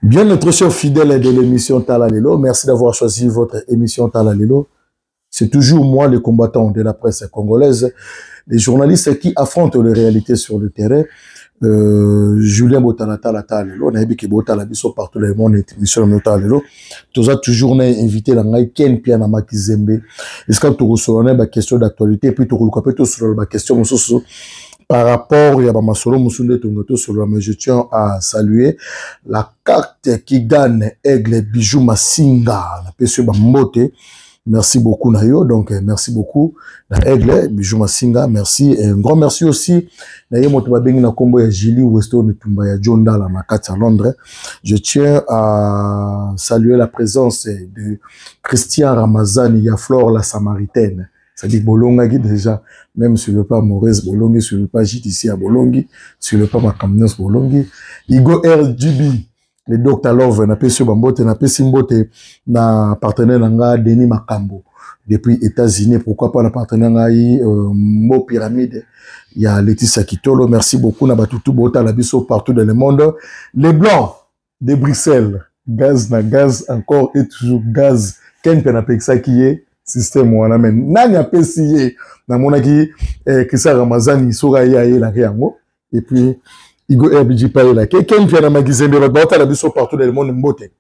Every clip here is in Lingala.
Bien, notre cher fidèle de l'émission Talalelo, merci d'avoir choisi votre émission Talalelo. C'est toujours moi, le combattant de la presse congolaise, les journalistes qui affrontent les réalités sur le terrain. Julien Botala Talalelo, on a vu que Botala biso partout le monde est émission Talalelo. Tous a toujours invité la ngai Ken Piana Makizembe. Est-ce que tu reçois une question d'actualité puis tu reçois sur la question par rapport à Masolo Musunde Tongoto sur mais je tiens à saluer la carte qui gagne Aigle Bijou Masinga, la PSE Bambote. Merci beaucoup Nayo, donc merci beaucoup na Aigle Bijou Masinga, merci et un grand merci aussi Nayo Motobabengi na kombo ya Jili Weston Tumba ya John Dala na carte à Londres. Je tiens à saluer la présence de Christian Ramazani, ya Flore la Samaritaine. Ça dit Bolonga qui déjà, même sur le pas Maurice Bolongi, sur le pas JTC à Bolongi, sur le pas Makamnos Bolongi, Igo RGB, le Dr. Love, na Pesio Bambote, na Pesimbote, na partenaire nanga Denis Makambo, depuis États-Unis, pourquoi pas na partenaire nanga Mo Pyramide, il y a Laetitia Kitolo, merci beaucoup, na Batutu Bota, la biso partout dans le monde. Les Blancs de Bruxelles, gaz na gaz, encore et toujours gaz, Ken Penapeksa qui est, système wana men nani apesiye na monaki Christian Ramazani soka ya la yango et puis Igo RBG pa la quelqu'un vient na magazine ba bota la biso partout dans le monde mbote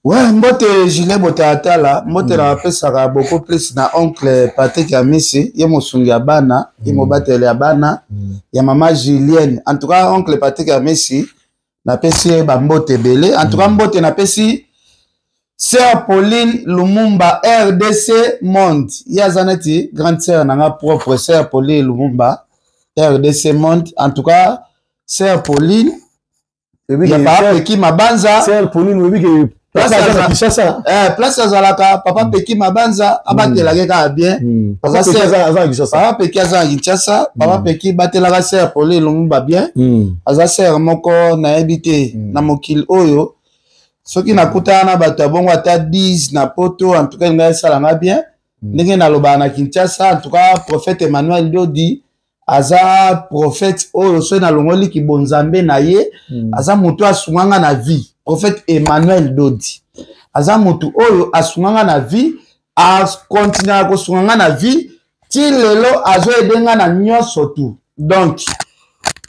ouais mbote Julien Botata là mbote na pesa beaucoup plus na oncle Patrick Amisi ye mosungi ya bana ye mobatele ya bana ya mama Julienne en tout cas oncle Patrick Amisi na pesi ba mbote belé en tout cas mbote na pesi Sœur Pauline Lumumba, RDC Monde. Yazaneti, grande sœur, n'a propre Sœur Pauline Lumumba, RDC Monde. En tout cas, Sœur Pauline, il y a papa Peki Mabanza. Sœur Pauline, oui, que place à Zalaka, papa Peki Mabanza, abate la guerre bien. Papa Peki Azan Kinshasa, papa Peki bate la Sœur Pauline Lumumba bien. Aza sœur moko na habité na mokil oyo. Ce qui n'a coûté un abattoir, bon, à 10 na poto, en tout cas, il ça l'a bien. N'est-ce na lobana Kinshasa, en tout cas, prophète Emmanuel Dodi, aza prophète, oh, soit na longoli ki bonzambe na ye, aza mutu asunganga na vie, prophète Emmanuel Dodi. Aza mutu, oh, asunganga na vie, as continue à kosunganga na vie, ti lelo azo edenga na nyonso tout. Donc,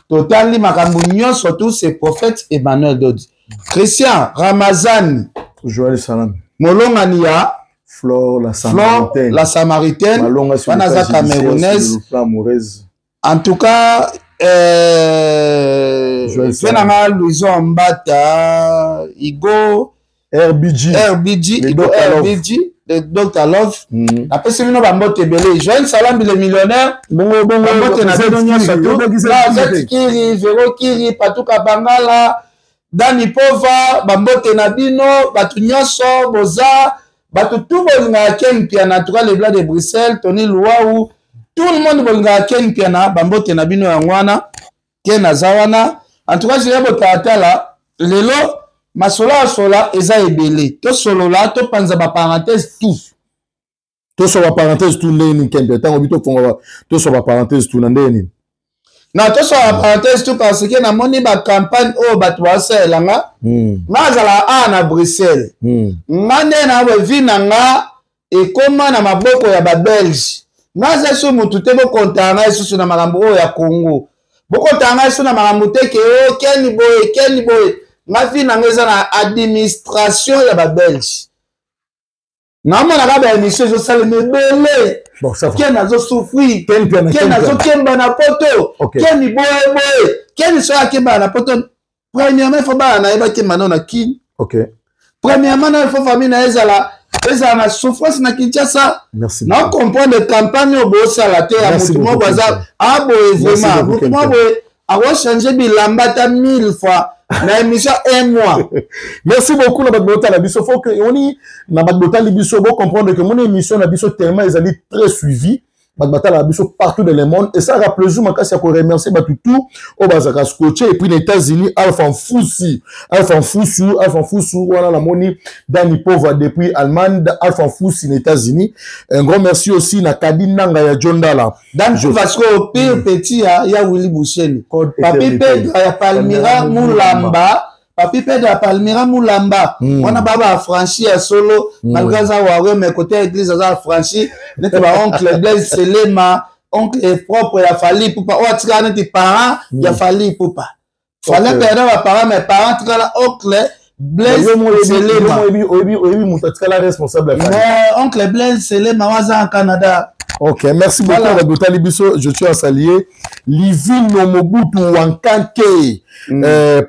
totalement makambo nyonso tout, c'est prophète Emmanuel Dodi. Christian Ramazani, Joël Salam, Molongania, Flore la Samaritaine, Wanaza camerounaise. En tout cas, Fenanga Louison Mbata, Igo, RBG, le Dr. Love. Après, c'est une bambote belé. Joël Salam, le millionnaire. Bambote na Bedonia Sato. Kiri, Véro Kiri, Patuka Bangala. Dani Pova, Bambote Nabino, Batu Nyoso, Boza, Batu tout bolinga Ken Piana, en tout cas les Blancs de Bruxelles, Tony Louaou, tout le monde bolinga Ken Piana, Bambote Nabino Yangwana, Ken Azawana, en tout cas Julien Botata là, lelo, Masola Sola, Eza Ebele, to solo là, to panza ba parenthèse tout. To so ba parenthèse tout ndeni Ken Piana, tango bito fonga to so ba parenthèse tout ndeni. Non, tout ça la parenthèse tout parce que na moni ba campagne au batwa selanga ngazala na Bruxelles ngane na we nga e koma na maboko ya ba Belge ngaza so mutu te bo kontanga so na makambo ya Congo boko tanga so na makambo te ke o Ken boy ngafi na ngeza na administration ya ba Belge ngama na ba émission so sale mebele. Bon, ça va. Ken azo souffrir, Ken azo kemba na poto, Ken boye, Ken so akemba na poto. Premièrement, il faut ba na eba kemba na kin. OK. Premièrement, il faut famille na ezala na souffrance na Kinshasa. Merci. Non comprendre campagne au bossa la terre à mutu mo baza boye vraiment, mutu mo boye a changer bilamba ta 1000 fois. Na émission un mois. Merci beaucoup na batbota la biso faut que on y na batbota li biso bo comprendre que mon émission na biso tellement ils allaient très suivi batbota la biso partout dans le monde et ça rappelle je makasi ya ko remercier batutu au bazaka scotché et puis les États-Unis Alpha Fusu voilà la moni Dani Pova depuis Allemagne Alpha Fusu les États-Unis un grand merci aussi na Kadinanga ya John Dala Dan parce que pire petit ya Willy Boucheni papi Pedro ya Palmira Mulamba papi pe da Palmira Mulamba wana baba franchi à solo malgré ça wa mais côté église ça franchi n'était pas oncle Blaise Selema oncle propre ya Fally Ipupa o atika n'était parent ya Fally Ipupa fallait perdre les parents mais parents tika oncle Blaise Selema oui mutatika la responsable mais oncle Blaise Selema waza en Canada. Ok, merci beaucoup à Dr. Libiso. Je suis à saluer Livino Mobutu Wankanke,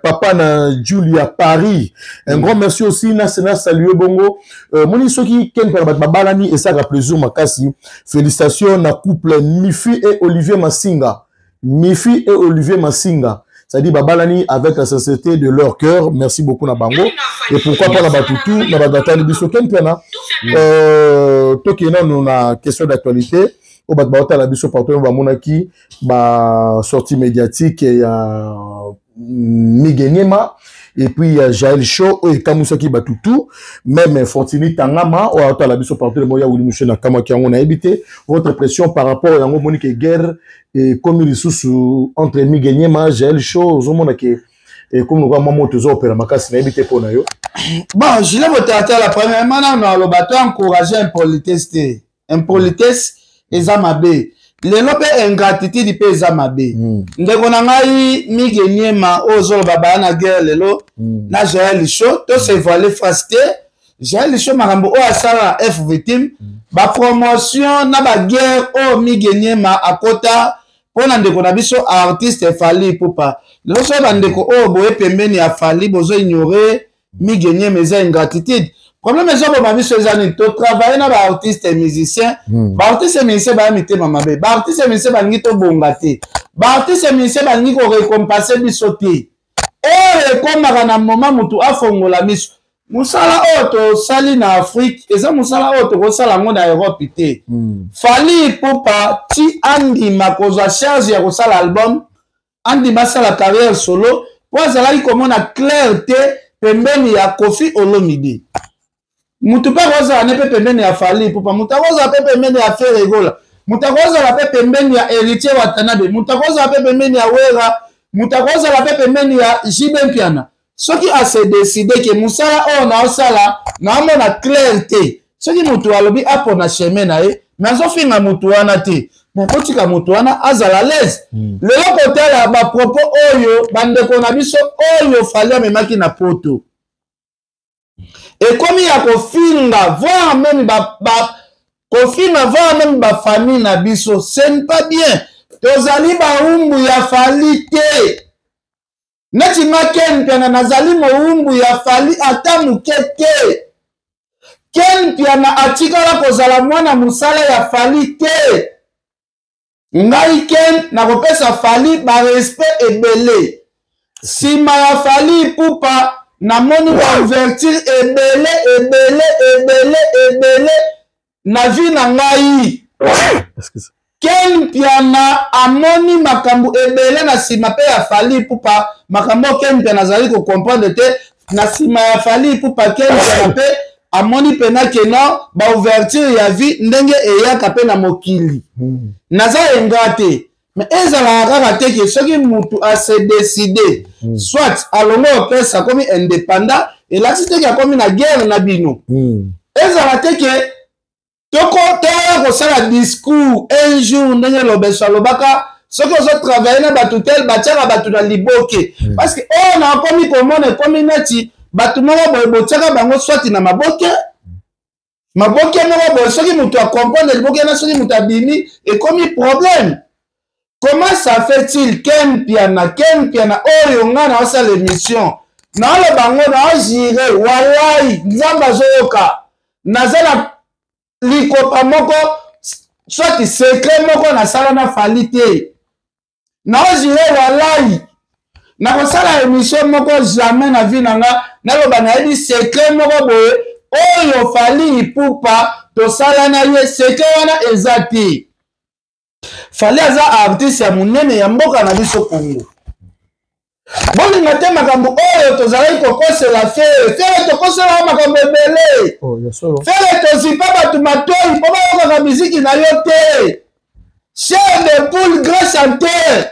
papa na Julia Paris. Un grand merci aussi na Sénat saluer bongo. Moni soki ken per babalani et ça a plaisir makasi. Félicitations na couple Mifi et Olivier Massinga. Mifi et Olivier Massinga. Ça dit babalani avec la sincérité de leur cœur. Merci beaucoup na bango. Et pourquoi pas na batutu na Dr. Libiso ken pena. Tokena nous na question d'actualité au batbata la biso partout ba monaki ba sortie médiatique et Migeniema et puis il y a Jaël Show et Kamusaki Batutu même Fortini Tangama ou à la biso partout le moya ou Mouché na kama qui on a évité votre pression par rapport à Monique guerre et comme il sous entre Migeniema Jaël Show au monde qui et comme nous voyons moi toujours opéra makasi na évité pour nayo. Bon, je l'ai voté à la première maintenant le bateau encourager impolitesse impolitesse ezamabe le lope ingratitude pe ezamabe ndeko na ngai Migeniema ozolo baba na guerre lelo na Jaël Show to se voiler fasté Jaël Show makambo o asala F victime ba promotion na ba guerre o Migeniema akota pona ndeko na biso artiste Fally Ipupa lelo so ba ndeko o boye pembeni ya Fally bozo ignorer Migeniema eza ingratitude problème est que ma vie c'est que tu travailles na ba artiste et musicien ba artiste et musicien ba mité mama be ba artiste et musicien ba ngi to bongate ba artiste et musicien ba ngi ko récompenser bisoté et comme na moment mutu afongola miso musala auto sali na Afrique eza musala auto ko sala ngo na Europe té Fally Ipupa ti andi makoza charge ya ko sala album andi basala carrière solo pour ça là il commence à clarté pembeni ya Koffi Olomide mutu pe koza ne pe pembeni ya Fally Ipupa mutu koza pe pembeni ya Ferregola mutu koza la pe pembeni ya Héritier Watanabe mutu koza pe pembeni ya Wera mutu koza la pe pembeni ya Jibe Mpiana soki a se décider que musala o na osala na mona clarté soki mutu alobi apo na chemin na ye mais zo finga mutu wana te mais kotika mutu wana azala l'aise lelo kotala ba propos oyo bandeko na biso oyo Fally amemaki na poto. Et comme il y a kofinga, voir même kofinga, voir même ba famille na biso, ce n'est pas bien. Tozali ba umbu ya Fally te. Neti nga ken piana nazali mo umbu ya Fally ata mukete. Ken piana atikala kozala mwana musala ya Fally te. Ngai ken na kopesa Fally ba respect ebele. Sima ya Fally Ipupa na moni convertir ebele na vie na ngai ken piana amoni makambo ebele na sima pe ya Fally Ipupa makambo ken piana zali ko comprendre te na sima ya Fally Ipupa ken piana pe amoni pena keno ba ouverture ya vie ndenge eyaka pe na mokili naza engate. Mais ezala kaka te ke soki mutu a se décider soit alongo pesa comme indépendant et là c'est que comme na guerre na bino ezala te ke toko toya ko sala discours un jour ndenge lobeso lobaka soki ozo travailler na batu tel batiaka batu na liboke parce que on a komi komone komi neti batu moko boye botiaka bango soit na maboke moko boye soki mutu a comprendre liboke na soki mutu abimi et komi problème. Comment ça fait-il ken piana oyo nga na osala l'émission na le bango na ojire walai nzamba zoyoka nazala likopa moko soit secret moko na sala na Fally te na ojire walai na kosala émission moko jamais na vie nanga na lo bana yebi secret moko boye oyo Fally Ipupa to sala na ye secret wana ezati Fally aza artiste ya munene ya mboka na biso Congo. Bolinga te makambo oyo tozalaki kokosela fere tokosela makambo ebele. Fere tozipa batu matoi mpo bayokaka miziki na yo te. Chair de poule gras chanteur.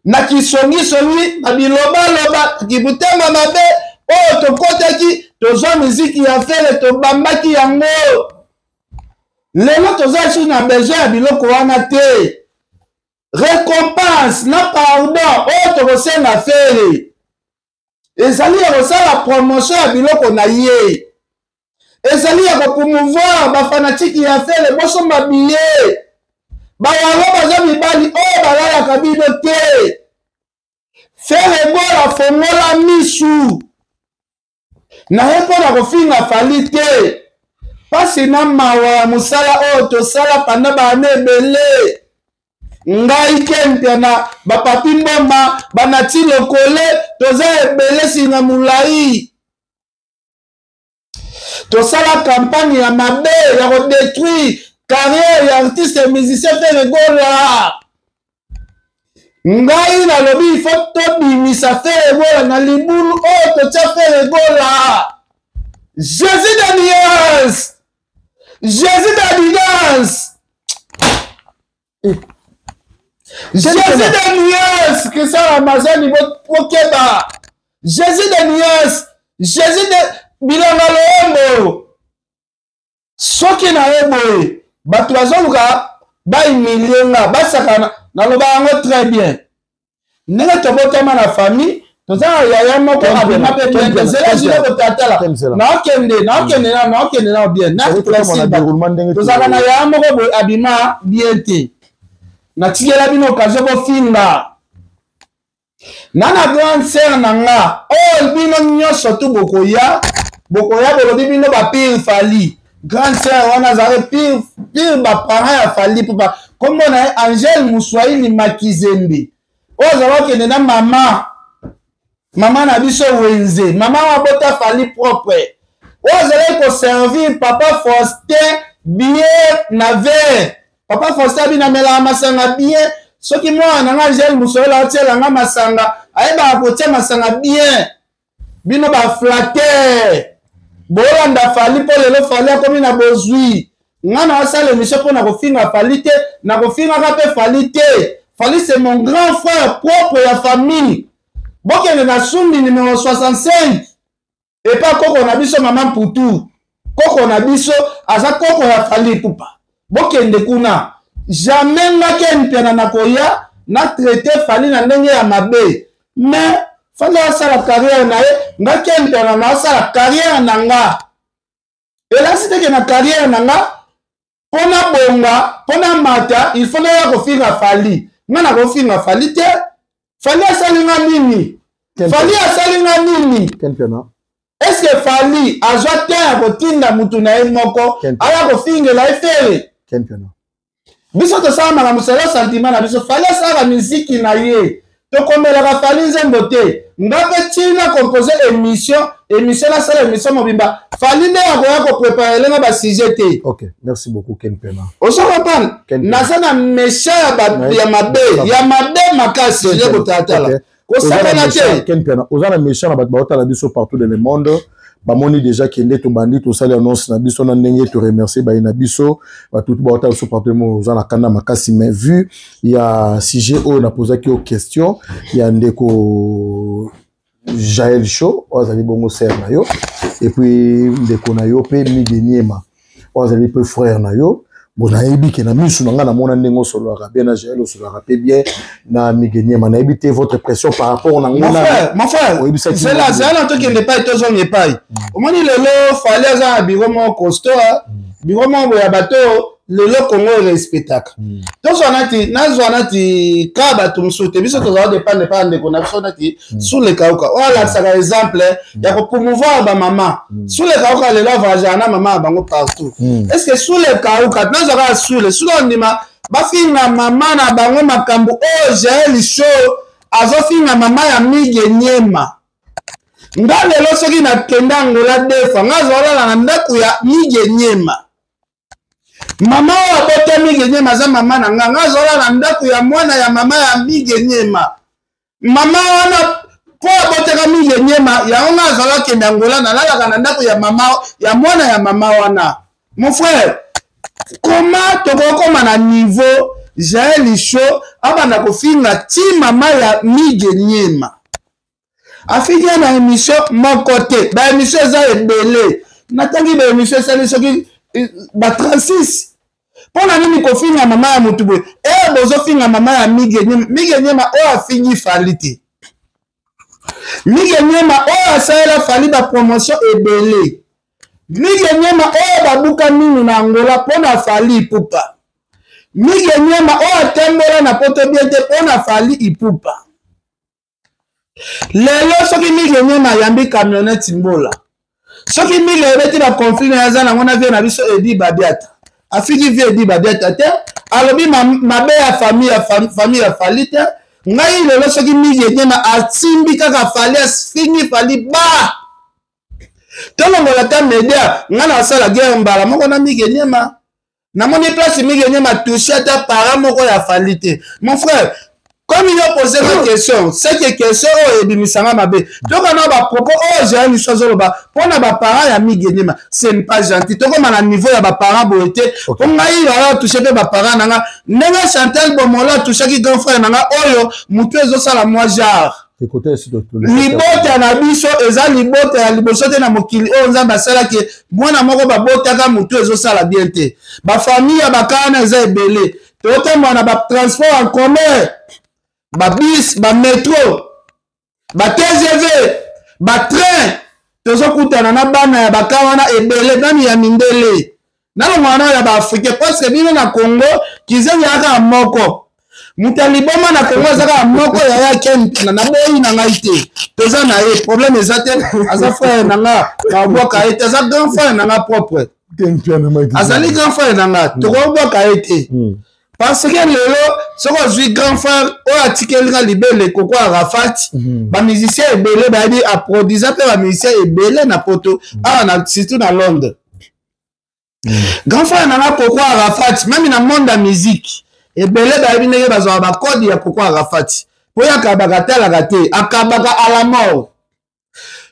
na kisongi na biloba kibutema mabe oyo tokotaki tozwa miziki ya fele tobambaki yango lelo toza sur na besoin ya biloko wana te récompense na pardon oyo tokosenga fele ezali ya kosala promotion ya biloko na ye ezali ya kopromouvoir bafanatiki ya fele bosomba biye bawango baza mibali oyo balalaka bino te fele bola fongola misu naye mpona kofinga fali te pasi na mawa ya mosala oyo tosala panda baane ebele ngai kempia na bapapi mboma banati lokole toza ebele singa mulai tosala campagne ya mabe ya kodétruire carrière ya artiste musicien Fere Gola ngai nalobi ifo tobimisa Fere Gola na libulu oyo totia Fere Gola Jésus Daniels Jésus Daniels Jésus Daniels que ça Amazon bokeba Jésus Daniels Jésus de bilanga loombo soki na eboye bato bazoluka baimilenga basakana naloba yango très bien ndenge tobotama na famille tozala yaya moko abima mpe bien tozela jile kotatala naokende na bien tozalaka na yaya moko boye abima bien te natikela bino occasion bofinga nana grande sœur na nga oyo bino nyonso tu bokoya bolobi bino bapire fali grande sœur wana azali pire baparent ya fali mpo kombo na ye Angèle Muswahili Makizembe oyo azala okende na mama na biso wenze mama wabota fali propre oyo azalaki koservir papa Faustin bien na verre papa Faustin abinamelaka masanga bien soki mwana nanga Angèle Muswahili aotielanga masanga ayebaka kotia masanga bien bino baflater bolanda fali mpo lelo fali akomi na bozwi nga na asala émission mpo na kofinga fali te na kofingaka mpe fali te fali c'est mon grand frère propre ya famille bokende na sumbi numéro 65 epa koko na biso mama Mputu koko na biso aza koko ya fali pupa bokende kuna jamais ngake mpena na koya na traité fali na ndenge ya mabe mais fali asala carrière na ye ngake mpena na asala carrière na nga elasi teke na carrière na nga pona bonga pona mata il faut na kofinga fali nga na kofinga fali te fali asalinga nini fali asalinga nini est-ce que fali azwa te ya kotinda mutu na ye moko aya kofingela efele biso tosala makambo selo sentiment na biso fali asalaka miziki na ye tokomelaka fali nzembo te nga mpe ntina compose émission nasala émission mobimba fali nde yakoya koprépare elenga basujet te. Ok, merci beaucoup Ken Pena. Osokopana naza na mesha ya mabe makasi je kotatala kosakana te Ken Pena ozana mesha na bato baotala biso partout dans le monde bamoni déjà kende to bandi to sala annonce na biso na ndenge to remercier ba ina biso ba tout ba ota so partement ozana kana makasi mais vu il y a sujet on a posé qui aux questions il y a ndeko Jaël Show ozali bongo sœur na yo et puis ndeko na yo pe Migeniema ozali pe frère na yo bona yebi ke na misu na nga na mona ndengo solo bien na Jaël solo rapé bien na Migeniema na yebi te votre pression par rapport na ngona mon frère c'est là to kende pas to zonge pas au moins lelo fallait za biro mo costaud biro mo ya bato lelo Congo respectaka to zonati ka bato msute biso to za dépendre pas ndeko na biso nati sous le kauka wala ça exemple ya ko promouvoir ba maman sous le kauka lelo vajana maman bango partout est-ce que sous le kauka nazaka sous le ndima bafinga mama na bango makambo o Jaël Show azofinga mama ya Migeniema nga lelo soki na kenda ngola defa nga zola na ndaku ya Migeniema mama wa bote Migeniema za mama na nga zola na ndaku ya mwana ya mama ya Migeniema mama wana po bote ka Migeniema ya nga zola kenda ngola na lala na ndaku ya mama ya mwana ya mama wana mon frère comment tokokoma na niveau Jaël Show abana kofinga ti mama ya Mige Nyema afikia na émission mon côté ba émission za ebele natangi ba émission sali soki ba 36 pona nini kofinga mama ya mutubwe bozo finga mama ya Mige Nyema o afingi falite Mige Nyema o asala fali ba promotion ebele Mige Nyema o babuka minu na Angola pona fali ipupa Mige Nyema o atembola na poto biente pona fali ipupa lelo soki Mige Nyema yambi camionnette mbola soki Mige ebeti na conflit na yazana ngona vie na biso Edi Badiata afiki vie Edi Badiata te alobi mabe ya famille ya fali te ngai lelo soki Mige Nyema atimbi kaka fali asfingi fali ba tolongola ta media ngana asala guerre mbala moko na Mige Nyema na moni place Mige Nyema touché ta para moko ya fali te mon frère. Comme il a posé la question, c'est que question est bimisanga mabe. Donc on a ba propos j'ai une chose là-bas. Pour na ba parents ya Mige Nyema, c'est pas gentil. Donc comme à niveau ya ba parents boité, on a eu là touché ba parents nanga, nanga Chantal Bomola touché ki grand frère nanga oyo, mutu ezo sala moi genre. Libote na biso eza libote ya liboso te na mokili o nzamba sala ke mwana moko ba botaka mutu ezo sala bien te. Ba famille ya ba kana eza ebele. Tote mwana ba transport en commun. Ba bis, ba métro, ba TGV, ba train, tozo kutana na bana ya bakawana ebele nani ya mindele. Nalo mwana ya ba Afrique parce que bino na Congo kizeli aka moko. Mutaliboma na Congo zaka moko ya Kenya na boyi na ngaite. Toza na ye problème ezate aza frère nanga na boka ete aza grand frère nanga propre. Azali grand frère nanga to boka ete. Parce que lelo soko zui grand frère o atikelika libele koko Arafat ba musicien ebele ba di a produisa pe ba musicien ebele na poto na surtout na Londres. Grand frère na koko Arafat même na monde de musique ebele ba bi ndenge bazwa ba code ya koko Arafat po ya kabaka la gâté akabaka à la mort.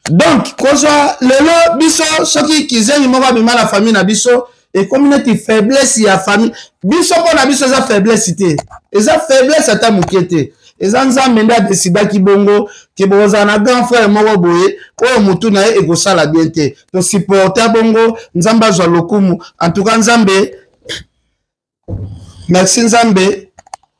Donc koza lelo biso soki kizeni moko bima la famille na biso et communauté faiblesse ya famille biso pona biso za faiblesse te eza faiblesse ata mukete eza nzambe nda décida ki bongo ke boza na grand frère moko boye o mutu na e ekosala bien te to supporter bongo nzamba azwa lokumu en tout cas nzambe merci nzambe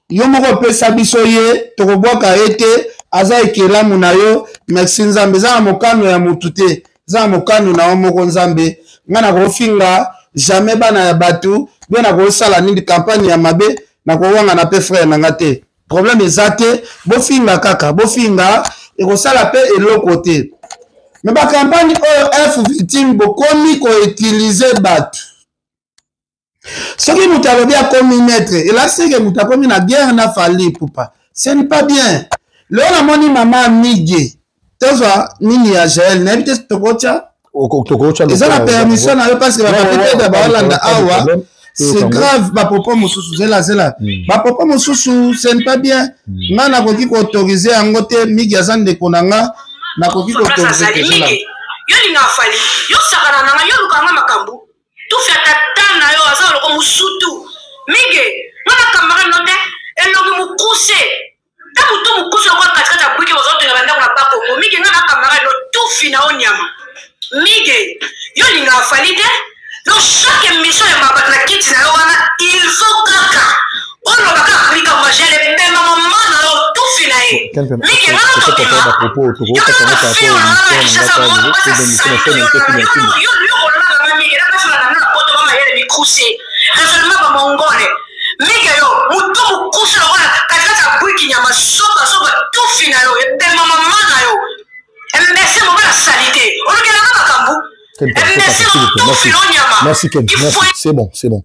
yo moko pesa biso ye to kobwaka ete aza ekelamu na yo merci nzambe za mokano ya mutu te za mokano na moko nzambe ngana kofinga jamais bana ya batu bien na ko sala ni campagne ya mabe na ko wanga na pe frère na ngate problème ezate bo finga kaka bo finga e ko sala pe eloko te mais ba campagne F victime bo komi ko utiliser batu soki mutalo bia komi maître et là c'est que mutakomi na guerre na fali pupa ce n'est pas bien le on a moni mama Mige tozwa nini ya Jaël na bite tokocha ils ont la permission parce que c'est grave ma papa mususu zela ma papa mususu ce n'est pas bien nga na koki ko autoriser yango te Mige azande konanga na koki ko autoriser zela yo linga fali yo sakana nanga yo lukanga makambu tu fait tata na yo azalo ko musutu Mige ngana kamara note elongi mukuse ta mutu mukuse ko katikata bwiki ozoto na banda na bako Mige ngana kamara no tu fina onyama Mige, yo linga falite, no chaque émission ya mabata na kiti na yo wana, il faut kaka. Ono baka klika majele, mais maman na yo tout fina ye. Mige, ngana tokima. Yo ngana fiyo na ngana kishasa mwana, basa sali yo ngana, yo ngana Mige, na kafuna na ngana poto mama yele mikuse. Raisonnement ba mongole. Mige yo, mutu mukuse na wana, katikata bwiki nyama, soba, tout fina yo, mais maman na yo. Merci mon la salité. On regarde Merci Ken, c'est bon.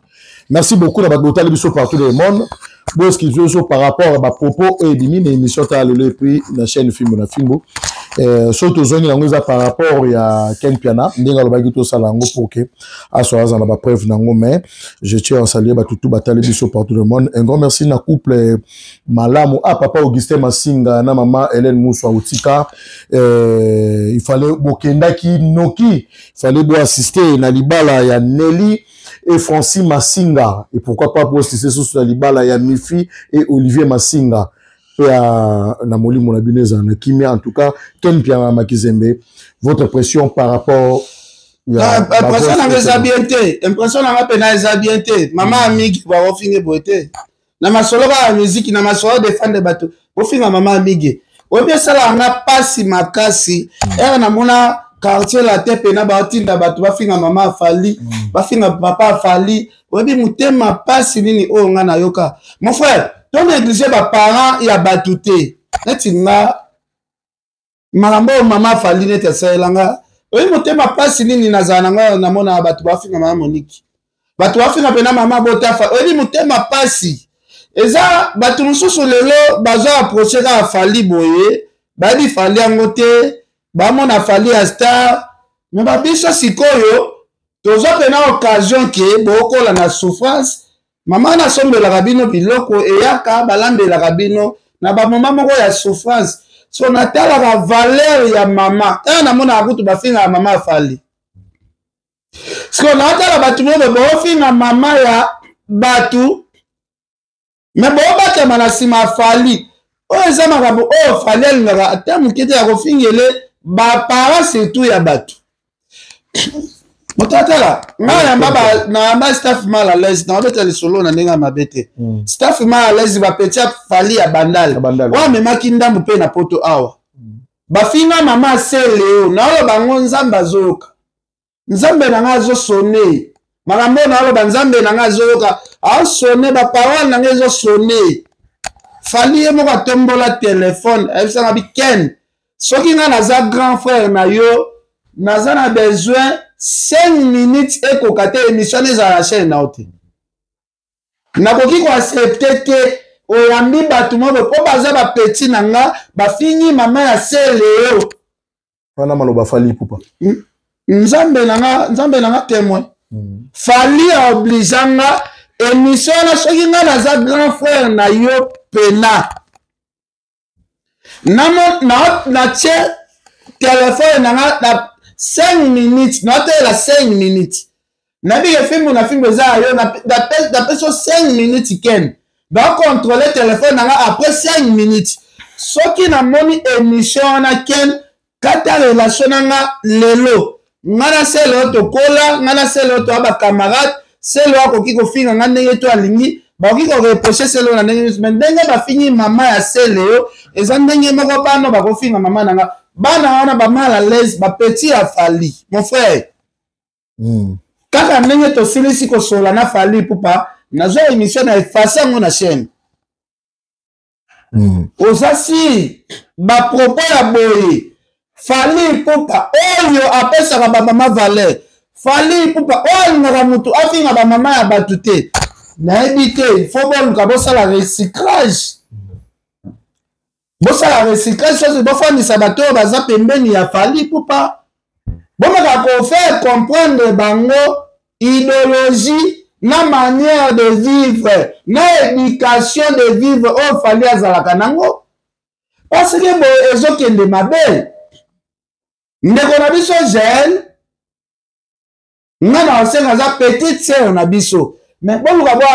Merci beaucoup na bagota biso partout dans le monde. Bon ce qui joue par rapport à ma propos et dimi mais émission ta le puis la chaîne film na Fimbo. Surtout zoni nango za par rapport ya Ken Piana ndinga lo bagito sala ngo pour que asoa za na ba preuve nango mais je tiens à saluer ba tutu batali biso partout dans le monde. Un grand merci na couple Malamu papa Augustin Masinga na maman Hélène Moussa Otika. Il fallait bokenda ki noki, il fallait bo assister na libala ya Nelly et Francis Massinga, et pourquoi pas poster ce sur la libala, il y a Mifi et Olivier Massinga, et à Namoli Monabineza, en tout cas, Ken Pierre Makizembe, votre pression par rapport impression na les habiletés, impression na pena les habiletés, maman amigi va finir beauté. Na masolo ba musique na masolo défendre bateau. Au finir maman amigi. Ou bien ça là na pasi makasi, et na mona quartier la tepe na ba tinda bateau ba finir maman fali, ba finir papa fali. Ou bien mutema pasi nini o nga na yoka. Mon frère, ton négliger ba parents ya batouté. Neti nga malambo maman fali nete selanga. Oui, motema pasi nini nazana nga na mona batu bafinga mama Monique. Batu bafinga pena mama Botafa. Oui, motema pasi. Eza batu mususu lelo bazo approcher ka fali boye, ba bi fali angote, ba mona fali a star, mais ba biso sikoyo, tozo pena occasion ke boko la na souffrance. Mama na sombela rabino biloko eyaka balambe la rabino na ba mama moko ya souffrance. So natala la valeur ya mama. Na mona akutu bafinga ya mama fali. So natala batu mobe bofinga mama ya batu. Me bo bata manasima fali. O ezama kabo o fali alingaka ata mukete ya kofingele ba para surtout ya batu. Motatala ngaya mbaba na ma staff mal à l'aise na obeta le solo na nenga mabete. Staff mal à l'aise ba petia fali ya bandal. Wa mema kinda mupe na poto awa. Ba finga mama seleo na olo bango nzamba zoka. Nzambe na ngazo sonné. Marambo na olo banzambe na ngazo zoka. A sonné ba parole na ngazo sonné. Fali mo ka tombola téléphone, efsa na bi ken. Soki nga na za grand frère na yo, na za na besoin 5 minutes et kokate émission za la chaîne na ote. Na koki ko accepter ke oyambi batu mo po baza ba petit nanga ba fini mama ya seleo. Wana maloba fali pupa. Nzambe nanga témoin. Fali obligeanga émission na soki nga na za grand frère na yo pena. Na tche téléphone nanga na 5 minutes, not la 5 minutes. Nabi le film na film za yo na peso 5 minutes ken. Ba contrôler téléphone nanga après 5 minutes. Soki na moni émission na ken kata relation nanga lelo. Ngana selo to kola, ngana selo to aba camarade, selo akoki ko finga ngane to alingi, ba koki ko reprocher selo na ndenge ndenge ba fini mama ya selo, eza ndenge moko bano ba ko finga mama nanga. Bana wana ba mal à l'aise ba petit a fali mon frère kaka ndenge to silisi ko sola na fali pupa nazo émission na effacer ngo na chaîne osasi ba propos ya boye fali pupa oyo apesa ba mama valeur fali pupa oyo ngaka mutu afinga ba mama ya batute na ebite faut bon ka bosala recyclage. Bosa la recyclage, chose de fois ni sabato baza pembeni ya fali pupa. Bomaka ko faire comprendre bango idéologie na manière de vivre, na éducation de vivre au fali azalaka nango. Parce que bo ezokende mabe. Ndeko na biso jeune, ngana osenga za petite sœur na biso. Mais boluka bo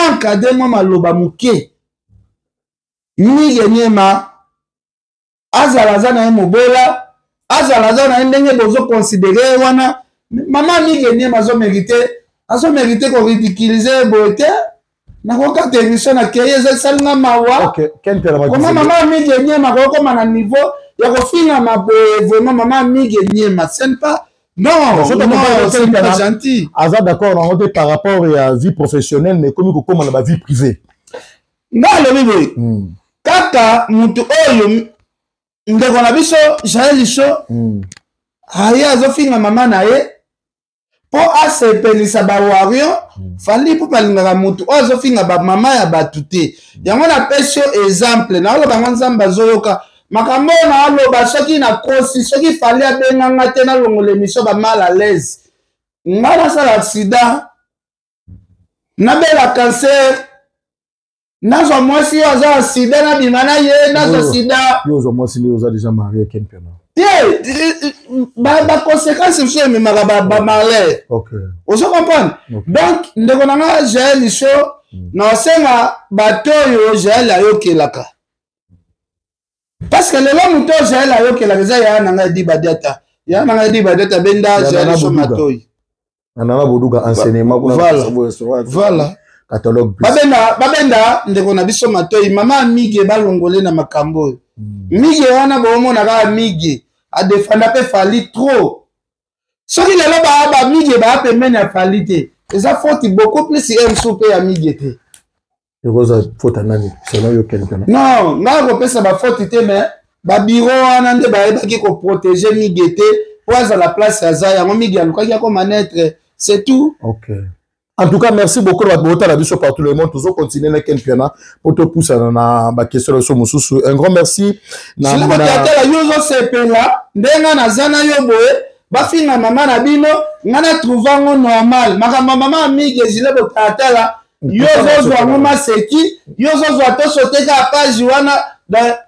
encadrer mo maloba muke. Ni nyema azalaza na mobola azalaza na ndenge bozo considérer wana mama ni nyema zo mériter ko ridiculiser beauté na ko ka télévision na keye salinga mawa. OK, quel terme comment mama ni nyema ko koma na niveau ya ko finga maboye vraiment mama ni nyema c'est pas non c'est pas gentil. Aza d'accord on par rapport à vie professionnelle mais comme ko koma na vie privée. Ngalo bibo. Kaka mutu oyo ndeko na biso Jaeliso aya azofinga mama na ye po asepelisa ba wario fali po balingaka mutu oyo azofinga ba mama ya batute yango na pesio exemple na oloba nzamba zoyoka makambo na aloba soki na kosi soki fali abenganga te na longola émission ba mal à l'aise ngana sala accident na bela cancer. Nazo mwasi oza sida na bimana ye nazo sida. Yozo mwasi ni oza déjà marié Ken Piana. conséquence sur mes malais. Vous comprenez? Donc, nous avons Jaël Show, nous avons bateau Jaël Ayokelaka. Parce que le long mouton Jaël Ayokelaka, il y a un dit badata. Il y a un dit badata, Benda Jaël Show Matoy. Nana Boudouga enseignement. Voilà. Catalogue. Babenda, nous avons biso Matoy. Maman Migi balongolé na makambo. Migi wana bomo na ka Migi. A défendre pe fali trop. Ce qui est là-bas, Migi ba pe mène à falité. Et ça faut beaucoup plus si un soupe à Migi. Et vous avez faute à Nani. C'est là quelqu'un. Non, n'a pas ça ba faute mais ba bureau wana nde ba qui ko protéger Migi pour à la place à Zaya. Migi a luka ko manêtre, c'est tout. OK. En tout cas, merci beaucoup de votre avis par tout le monde. Toujours continuer les championnats pour te pousser dans la question sur Moussou. Un grand merci. Je l'ai dit à Yozo Sepela, Ndenga Nazana Yoboe, Bafinga Maman Nabino, Nana trouvant normal. Ma maman Migi, je l'ai dit à la Yozo Zouamuma Seki, Yozo Zouato Soteka à page Wana,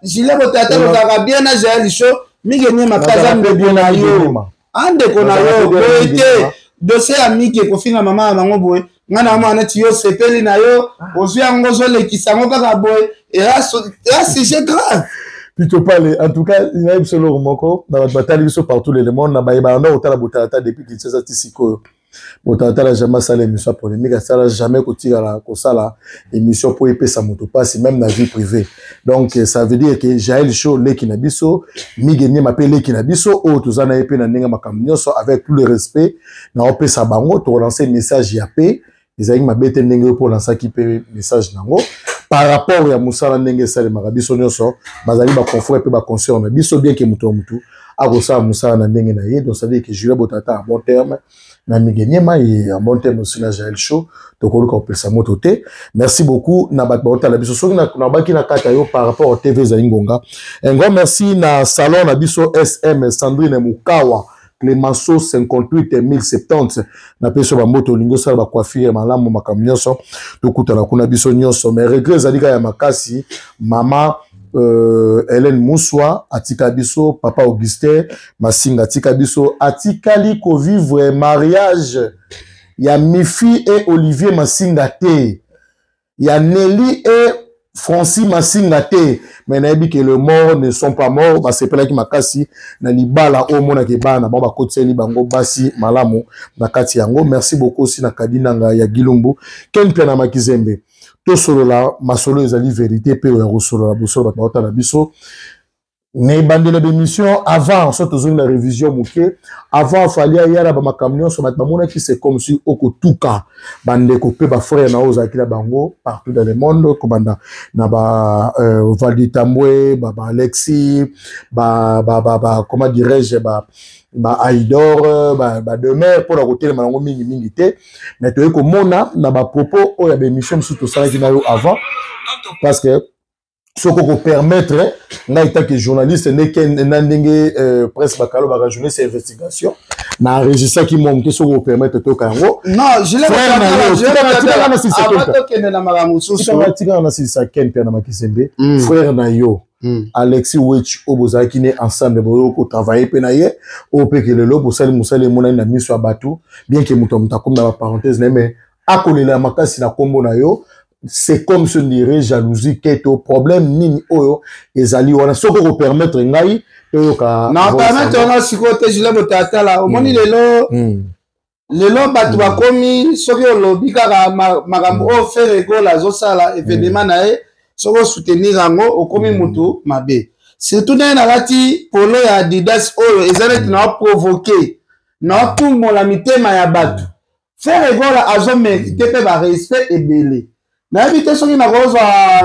je l'ai dit à la bien à Jaël Show, Migi Nima Kazam de Bionayo. Ande Konayo, Boete. Dossier ami qui est confiné à maman à maman boy. Ngana mwana tiyo sepeli na yo. Ozu yangozo le kisango kaka boy. Et là c'est grave. Plutôt parler. En tout cas, il y a eu solo moko dans la bataille sur partout les monde. Na baïba on a autant la botata depuis qu'il s'est tisiko. Botata la jamais salé émission polémique. Ça la jamais côté la kosala émission pour épée sa moto passe même dans la vie privée. Donc ça veut dire que Jaël Show le kinabiso, Migeni m'appelle kinabiso, ou tous en a épée na nenga makamnyoso avec tout le respect. Na opé sa bango, tu relancer message yapé. Ils ont ma bête nenga pour lancer qui peut message nango. Par rapport à Moussa nenga sale marabiso nyoso, bazali ba confort et pe ba concerne. Biso bien que muto a gosa Moussa na nenga na ye, donc ça veut dire que Julia Botata à bon terme. Na Migeniema et en bon terme aussi na Jaël Show donc on peut ça mototé. Merci beaucoup na batbota la biso soki na baki na kata yo par rapport au TV za Ngonga. Un grand merci na salon na biso SM Sandrine Mukawa Clémenceau 58 1070 na peso ba moto lingo sala ba coiffure malamu makamnyoso to kutala kuna biso nyoso mais regret zalika ya makasi mama Hélène Moussoua, Atika Biso, Papa Augustin, Massinga Atika Biso, Atika Liko vivre mariage. Il y a Mifi et Olivier Massinga Te. Il y a Nelly et Francis Massinga Te. Mais naïbi que les morts ne sont pas morts. Bah c'est pas qui makasi. Nani bala au mona ke bana. Bah kotseli bango basi malamu nakati yango. Merci beaucoup aussi na kadina nga ya Gilumbu. Ken pena makizembe. Tout solo la masolo ezali vérité pe ya solo la bosolo ba la biso ne bandela d'émission avant surtout la révision mouké avant fallait yara ba makamnyo so ba mona qui c'est comme si okotuka bande ko pe ba frère na oza kila bango partout dans le monde ko banda na ba Valdi Tambwe ba Alexis ba comment dirais-je ba Aïdor ba demain pour la côté manango mingi té mais to ko mona na ba propos o ya ba émission surtout ça qui na yo avant parce que ce qu'on permettre na état que journaliste n'est qu'un ndenge presse bakalo ba journée ces investigations na enregistré qui monte ce qu'on permettre to kango non je l'ai frère na yo Alexis Wech Oboza qui est ensemble pour travailler penaye au pe que le lobo sali musali mona na miso abatu bien que mutomta comme dans la parenthèse mais akolela makasi na kombo na yo c'est comme se dirait jalousie qui est au problème ni oyo ezali wana soko ko permettre ngai oyo ka na permettre na sikote je l'ai botata là au moni lelo batu bakomi soki olobi kaka makambo o faire école azo sala événement na e soko soutenir yango okomi mutu mabe surtout na lati polo ya Adidas oyo ezalaki na provoquer na tout la mitema ya batu faire école azo mériter pe ba respect ebele na habite soki na kozwa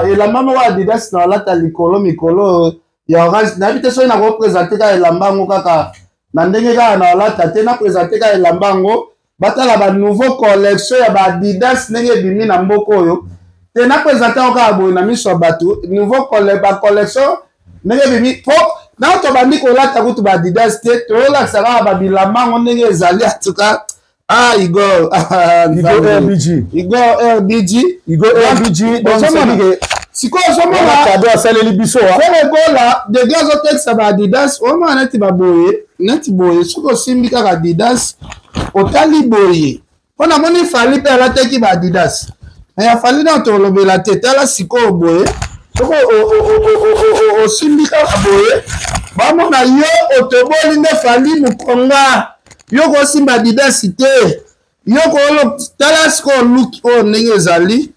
elamba moko Adidas na lata likolo mikolo ya orange na habite soki na ko présenter ka elamba ngo kaka na ndenge ka na lata te na présenter ka elamba ngo batala ba nouveau collection ya ba Adidas ndenge bimi na mboko oyo te na présenter ka boy na miso bato nouveau collection ndenge bimi po na to bandi ko lata kutu ba Adidas te to la sala ba bilamba ngo ndenge ezali atuka Igor RBG. Donc sikoyo ozomona cadeau asaleli biso fere gola de gaz otekisa ba Adidas omona neti baboye neti boye soki osimbi kaka Adidas otali boye mpo namoni fali mpe alataki ba Adidas me ya fali na tolobela te tala sikoyo boye soki osimbi kaka boye bamona yo otoboli nde fali mokonga yo kosimba Adidas te yo tala sikoyo luki oyo ndenge ezali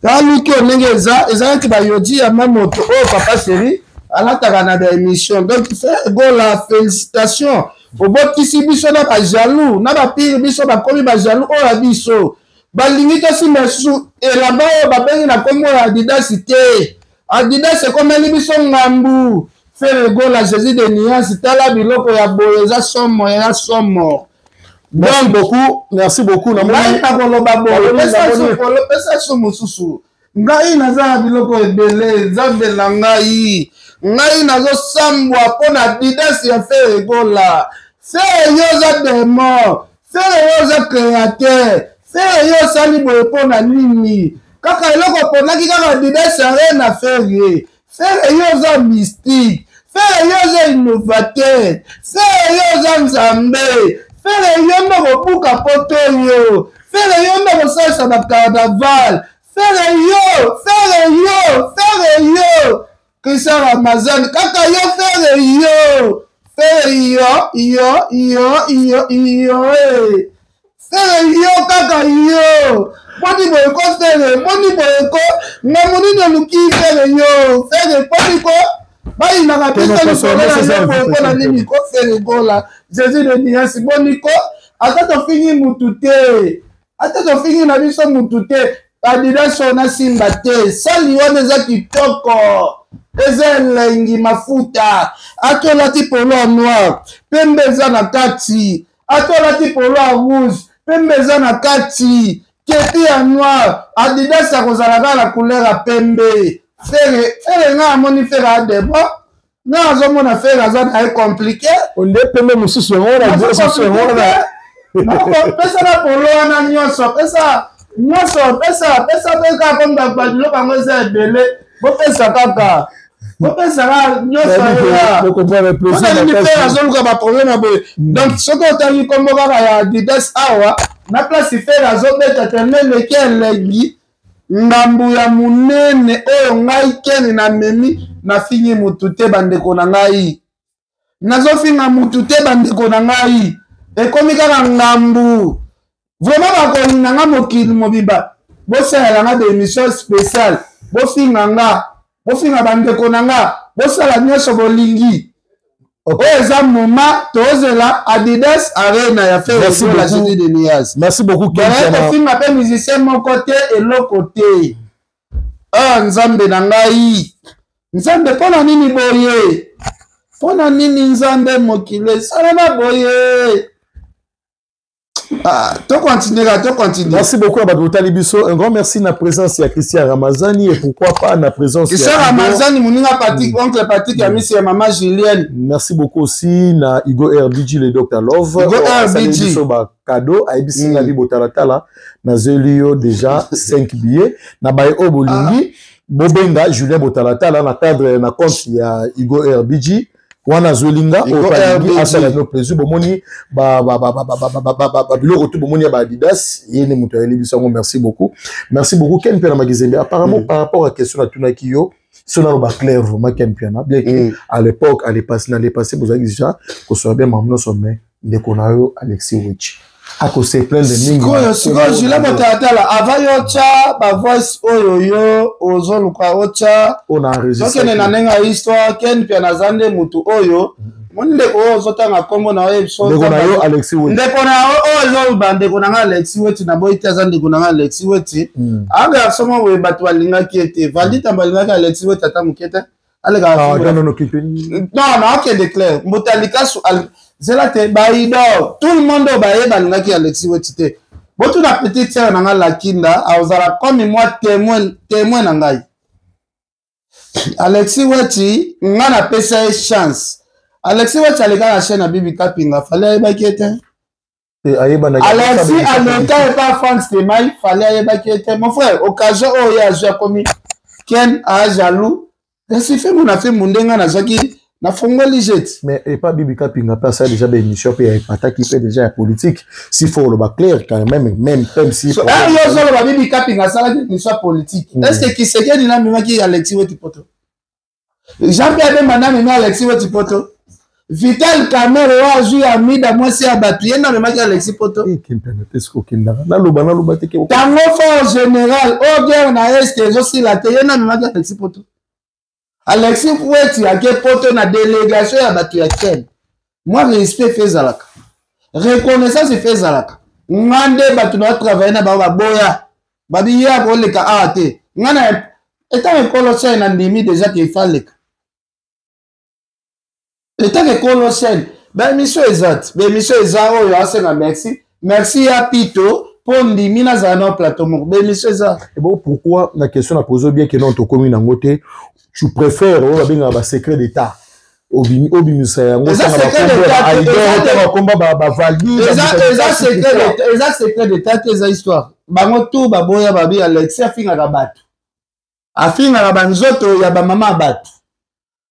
tala luki oyo ndenge ezalaki bayodi ya mamoto oyo papa chéri alataka na baémission donc frère Gola félicitation obotisi biso na bajaloux na bapire biso bakomi bajaloux oyo ya biso balingi tosimba lisusu elamba oyo babengi na kombo ya Adidas te Adidas ekomeli biso ngambu frère Gola Jésus de Nuance tala biloko ya boye eza somo ya somo. Merci beaucoup, merci beaucoup. Ngai na koloba boye pesa so mosusu ngai naza biloko ebele nzambe na ngai nazosambwa mpo na Adidas ya frère Gola frère yo oza démon frère yo oza créateur frère yo osali boye mpo na nini kaka eloko ponaki kaka Adidas are na frère yo oza mystique frère yo oza innovateur frère yo oza nzambe frère yo ndoko buka poto yo frère yo ndoko salisa na carnaval frère yo Christian Ramazan kaka yo frère yo kaka yo boni boyeko frère boni boyeko na monino luki frère yo frère boni ko bayinaka pesa lisolo na nini ko frère Gola Jésus de Nuance boni ko ata tofingi mutu te ata tofingi na biso mutu te Adidas ona simba te sali wana eza kitoko eza elengi mafuta atolati polo noir pembe eza na kati atolati polo rouge pembe eza na kati kepi ya noir Adidas akozalaka na couleur ya pembe fere nga amoni fere adebo nga azomona fere aza na ye compliqué onde pembe mosusu pesa na polo wana nyonso pesa mpe kaka komba biloko yango eza ebele bopesa kaka bopesaka nyonso onalingi fere azoluka baproblème boye donc soki otangi kombo kaka ya Adidas awa na place fere azobeta teneleki elengi ngambu ya munene oyo ngai keni na memi nafingi mutu te bandeko na ngai nazofinga mutu te bandeko na ngai ekomi kaka ngambu vraiment bakolinga nga mokili mobiba bosalela nga bémission spéciale bofinga bandeko na nga bosala nyonso bolingi oyo eza moma tozela Adidas arena ya frère Gola Jésus de Nuance. Merci beaucoup tofinga mpe musicien moko te eloko te nzambe na ngai nzambe mpona nini boye mpona nini nzambe mokili esalama boye to continue. Merci beaucoup à Badotali Bisso. Un grand merci na présence à Christian Ramazani et pourquoi pas na présence Christian Ramazani moninga Patrick oncle Patrick ami c'est maman Julienne. Merci beaucoup aussi na Igo RBG le Dr Love. Igo RBG so ba cadeau aibisi na bi botalatala na zelio déjà 5 billets na bae obolingi bobenga Julien Botalatala na cadre na compte ya Igo RBG. Wana zolinga otalingi asala no plaisir bomoni biloko tout bomoni ya Adidas yene muto ya libisango. Merci beaucoup Ken Piana Magizembe. Apparemment par rapport à question na tunaki yo sona ba clair vraiment Ken Piana bien que à l'époque à les passé vous avez déjà que soit bien mamno sommet de konayo Alexis Wich à cause plein de mingi siko Julien Botalatala avant yo cha ba voice oyo yo ozoluka ocha on a enregistré donc na nenga histoire Ken Piana zande mutu oyo monde ko ozotanga kombo na episode ndeko na yo Alexis Wich ndeko na ozo bande ko na Alexis Wich na boy itaza ndeko na Alexis Wich anga somo we batu balinga kiete valita balinga Alexis Wich tata mukete alega non ok déclare Botalika su zelate baido tout le monde baye balingaki Alexis Wich te botu na petite sœur na nga Lakinda azala comme moi témoin na ngai Alexis Wich nga na pesa chance Alexis Wich alega na chaîne na Bibi Kapinga fallait ayebaki te Alexis aleka pas France de mai fallait ayebaki te mon frère occasion oyo azwa komi Ken a jaloux. Et si fait mon affaire mundenga na zaki na fongoli jet. Mais et pas Bibi Kapinga pas ça déjà des émissions puis il pata qui fait déjà la politique. S'il faut le bas clair quand même si ah yo zo le Bibi Kapinga ça la émission politique. Est-ce que qui c'est qui na mima qui Alexis Wetipoto? Jean-Pierre Bemana mima Alexis Wetipoto. Vital Camero a joué à Mida moi c'est abattu na mima qui Alexis Poto. Et qui permet est-ce qu'on na loba te ke. Tango fort général au guerre na est aussi la télé na mima qui Alexis Poto. Alexis Poueti a ke poto na délégation ya batu ya Ken. Moi respect fait zalaka. Reconnaissance fait zalaka. Ngande batu na travailler na ba boya. Babi ya ko leka ate. Ngana étant colossal na ndimi déjà qu'il fallait. Étant colossal. Ben mission exact. Ben mission exact oyo asenga merci. Merci à Pito pour ndimi na zana plateau. Ben mission exact. Et bon pourquoi la question a posé bien que non to commune en côté tu préfères on va bien avoir secret d'état obimi ça on ça secret d'état tes histoire bango tout baboya babi Alexis afinga rabatu afinga rabanzoto ya ba mama batu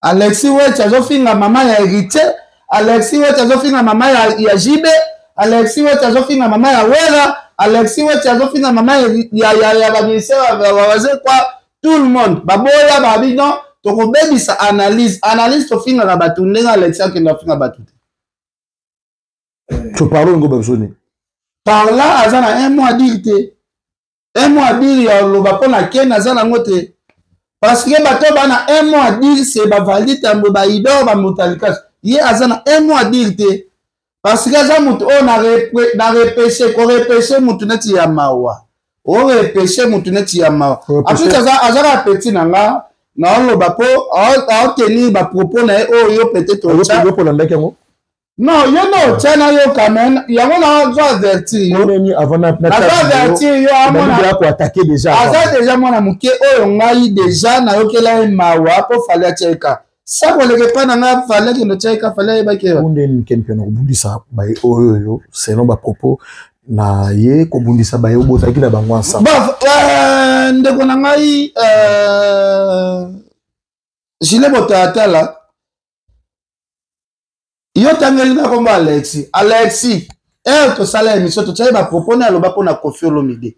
Alexis wecha azofinga mama ya héritier Alexis wecha azofinga mama ya Jibe Alexis wecha azofinga mama ya Wera Alexis wecha azofinga mama ya ba ministère wazee kwa tout le monde baboya babi non to ko bebi sa analyse to finga na batu ndenga Alexis ke na finga batu tu parles ngo babsoni par là azana un mois dire ya lo ba pona Ken azana ngote parce que bato bana un mois dire c'est ba valide tambo ba idor ba mutalikas ye azana un mois dire parce que za mutu on na repêché mutu neti ya mawa o repêché mutu neti ya mawa après azara petit nanga na on loba po a tenir ba propos na yo peut-être non yo no chana yo quand même yango na zo avertir yo avant na avertir yo amona ko attaquer déjà déjà mona muke oyo ngai déjà na yo kela mawa po fallait cheka ça ko leke pa na fallait que no cheka fallait ba ke onde ken peno bundisa ba oyo selon ba propos na ye ko bundisa ba yo botaki na bango ensemble ndeko na ngai Gilles Botatala yo tangeli na komba Alexis to sala émission to tsaye ba propone aloba pona Koffi Olomide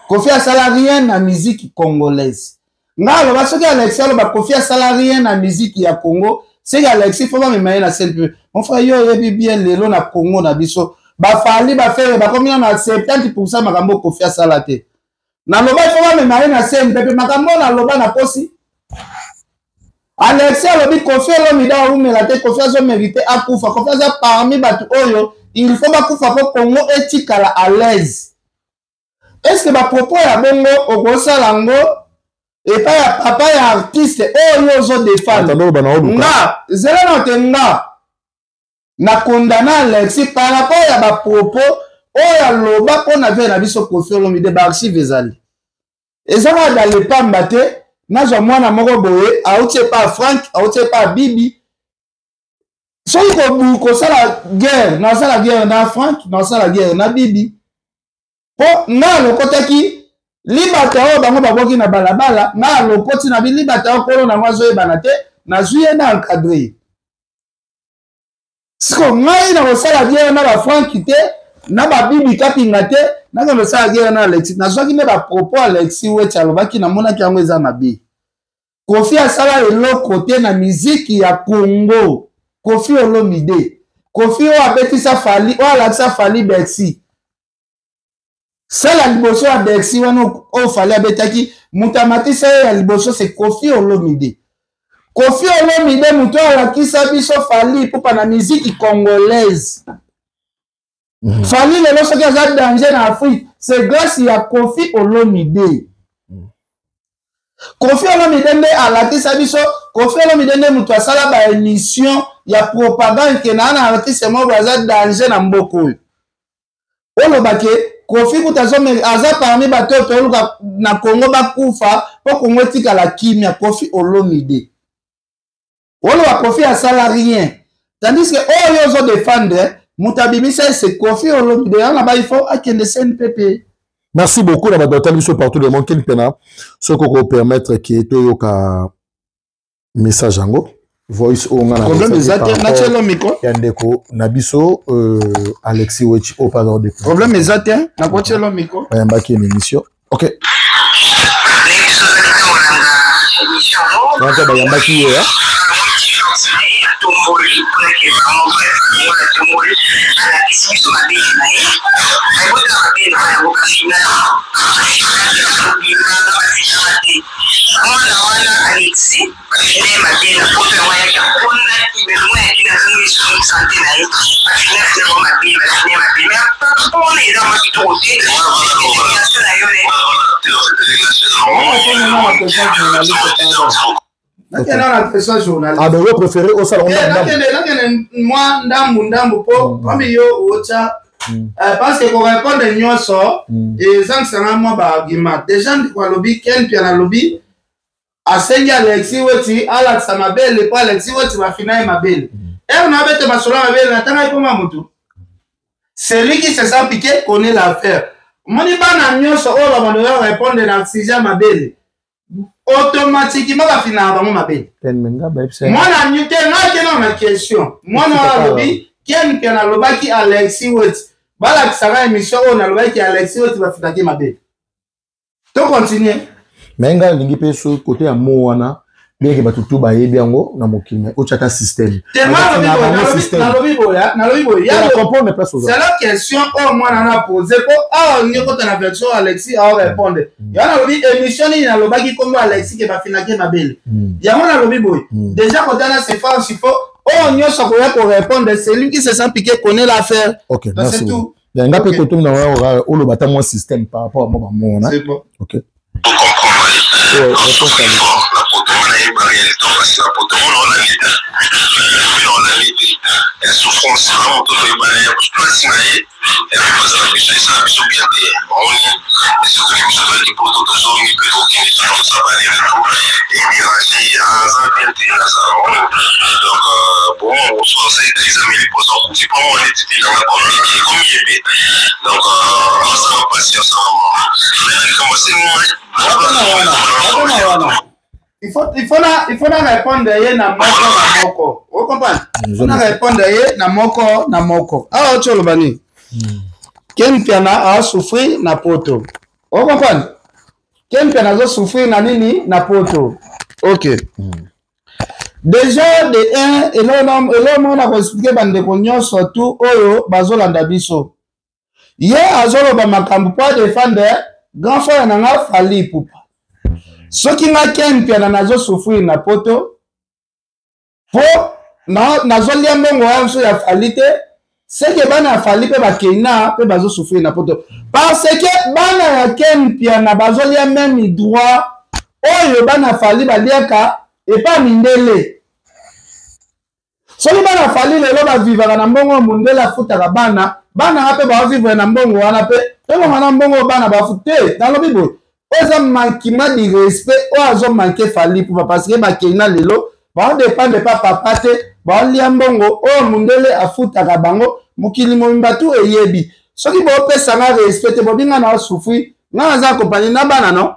Koffi asala rien na musique congolaise nga aloba soki Alexis aloba Koffi asala rien na musique ya Congo c'est que Alexis faut ba memaye na scène mon frère yo yebi bien lelo na Congo na biso ba fali ba faire ba combien na 70% makambo Koffi asala te na loba faut ba memaye na scène pepe makambo na loba na posi Alexis alobi Koffi Olomide a umela te Koffi azo mérité akufa Koffi aza parmi batu oyo il faut bakufa po Congo etikala à l'aise est-ce que ba propos ya bongo okosala ngo et pas ya papa ya artiste oyo zo défendre nga zela na tenga na condamner Alexis par rapport ya ba propos oyo loba pona ve na biso Koffi Olomide ba archive ezali ezala dans le pamba te nazo mwana moko boye autie pas Frank autie pas Bibi soki ko sala guerre na Frank na sala guerre na Bibi po na lokotaki libata oyo bango baboki na balabala na lokoti na bilibata oyo kolo na mwazo yebana te na zuye na encadré siko ngai na kosala guerre na ba Frank te na ba Bibi Kapinga te na kosala guerre na Alexis na zwaki ne ba propos Alexis wecha alobaki na monaki yango eza mabe Koffi asala eloko te na miziki ya Congo Koffi Olomide Koffi o abetisa fali o alakisa fali Bercy sala liboso ya Bercy wana o fali abetaki mutamatisa ya liboso c'est Koffi Olomide Koffi Olomide muto alakisa biso fali pupa na miziki congolaise fali lelo soki aza danger na Afrique c'est grâce ya Koffi Olomide Koffi Olomide nde alakisa biso Koffi Olomide nde mutu asala ba émission ya propagande ke na artiste mo baza danger na mboko oyo olobake Koffi kutazome aza parmi batoto oluka na Congo bakufa po Congo etikala kimia Koffi Olomide oloba Koffi asala rien tandis que oyo zo défendre mutabimisa c'est Koffi Olomide yana ba il faut akende CNPP Merci beaucoup na bato partout le monde ken pena ce qu'on permettre qui est yoka message ango voice o ngana problème exact na chelo micro yandeko nabiso Alexis Wechi au pardon de problème exact na ko chelo micro yamba ki émission OK donc ba yamba ki ya Ah ben vous préférez au salon moi ndambu po comme yo ocha parce que pour répondre nyonso et ça sera moi ba argument déjà ndiko lobby ken pia na lobby asengi Alexis Wechi ala samabele pa Alexis Wechi va finale mabele et on a bête masola mabele na tanga iko mamutu celui qui se sent piqué connaît l'affaire moni bana nyonso o ba mano répondre na sixième mabele automatiquement va finir dans ma belle. Moi la nuit na ma question. Moi na lobby ken na loba ki Alexis Wechi. Bala sera émission on a loba ki Alexis Wechi va finir ma belle. To continuer. Menga lingi pe so côté ya moana bien que batutu ba yebi yango na mokime o chata système. Na lobby boya. Ya comprendre pas ça. C'est la question au moi na poser pour ni ko na version Alexis a répondre. Ya na lobby émission ni na loba ki comme Alexis qui va finir ma belle. Ya moi na lobby boy. Déjà quand on a c'est fort il faut on y so pour répondre c'est lui qui se sent piqué connaît l'affaire. OK, merci. Tout. Nga pe ko tum na o lo bata mo système par rapport à moi na. C'est bon. OK. La souffrance vraiment tout est balayé pour tout signaler et puis parce que je sais ça je suis bien on est surtout que je vais dire pour tout toujours ni peut aucun temps ça va aller et bien j'ai un bien ça donc bon on se conseille des amis pour ça c'est pas moi les dans la communauté comme il est donc ça va passer ça mais comment c'est moi il faut répondre na moko. Vous comprenez? Il faut répondre na moko. Ah, autre le bani. Ken piana a souffrir na poto. Vous comprenez? Ken piana a souffrir na nini na poto. OK. Déjà de un et l'homme on a expliqué bande konyo surtout oyo bazolanda biso. Ye azolo ba makambu pour défendre grand frère na nga fali poupa. Ce qui m'a ken pia nazo souffrir na poto po nazo liambo ngwa ya falite c'est que bana fali pe bakena pe bazo souffrir na poto parce que bana ya ken pia na bazo lia même droit oyo bana fali baliaka et pas mindele so li bana fali lelo ba vivre na mbongo mundela futaka bana pe ba vivre na mbongo wana pe na mbongo bana ba futé dans le bible oza manquement de respect o azo manquer fali pour parce que bakena lelo ba dépendre pas papa te ba lia mbongo o mundele afutaka bango mukili momimba tu eyebi soki bo pesa nga respect bo binga na souffrir nga za compagnie na bana non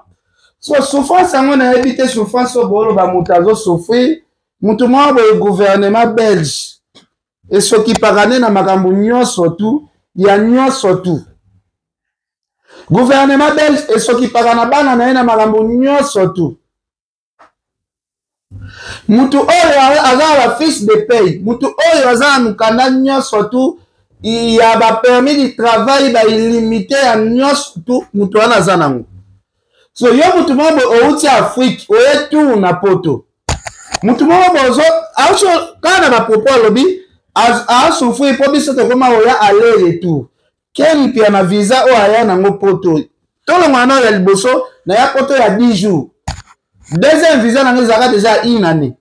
so souffrance ngo na éviter souffrance o bolo ba mutazo souffrir mutu mo bo gouvernement belge et soki parane na makambo nyonso tu ya nyonso tu gouvernement belge et ce qui parle na bana na makambo nyonso tu mutu oyo azala fils de paye mutu oyo azala mukanda nyonso tu il y a ba permis de travail ba illimité ya nyonso tu mutu wana azanango so yo mutu mo outi Afrique oye tu na poto mutu mo bozo acho kana ba propos lobby a souffrir po biso to koma oya aller retour ken pia na visa o aya nango poto tolo mwana ya liboso na ya poto ya 10 jours deuxième visa nango zaka déjà une année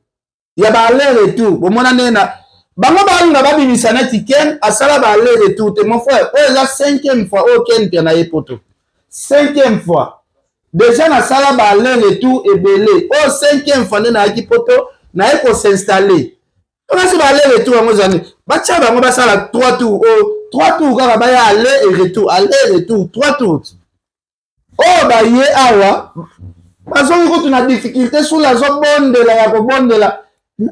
ya ba aller retour bomona nena bango balinga babimisa na tiken asala ba aller retour te mon frère o la 5e fois o ken pia na ye poto 5e fois déjà na sala ba aller retour ebele o 5e fois na ki poto na eko s'installer on a se ba aller retour ngo zani bacha bango basala 3 tours 3 tours quand va aller et retour 3 tours oh ba ye awa bazoki kotuna difficulté sous la zobondela ya kobondela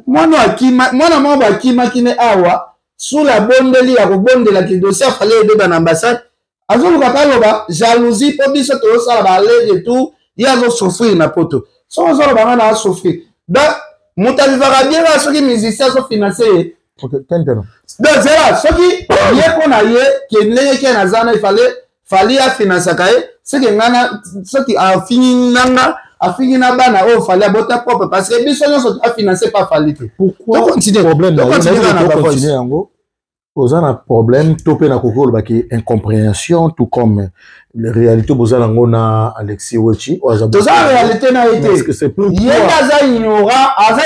mwana moko bakimaki ne awa sous la bondeli ya kobondela ki dossier afale edeba na ambassade azoluka kaloba jalousie mpo biso tozosala balege et tout ye azosouffrir na poto soko ozoloba nga na asouffrir donc moto avivaka bien kaka soki musicien azofinance ye donc zela soki ye mpo na ye ke ndenge ke naza na fali afinansaka ye seke ngana soki afingi nanga afingi na bana oyo fali abota propre parce que biso nyonso afinance pa fali te tocontinue yango oza na problème to pe na kokolo baki incompréhension tout comme les réalités boza nango na Alexis Wechi toza réalité na été ye aza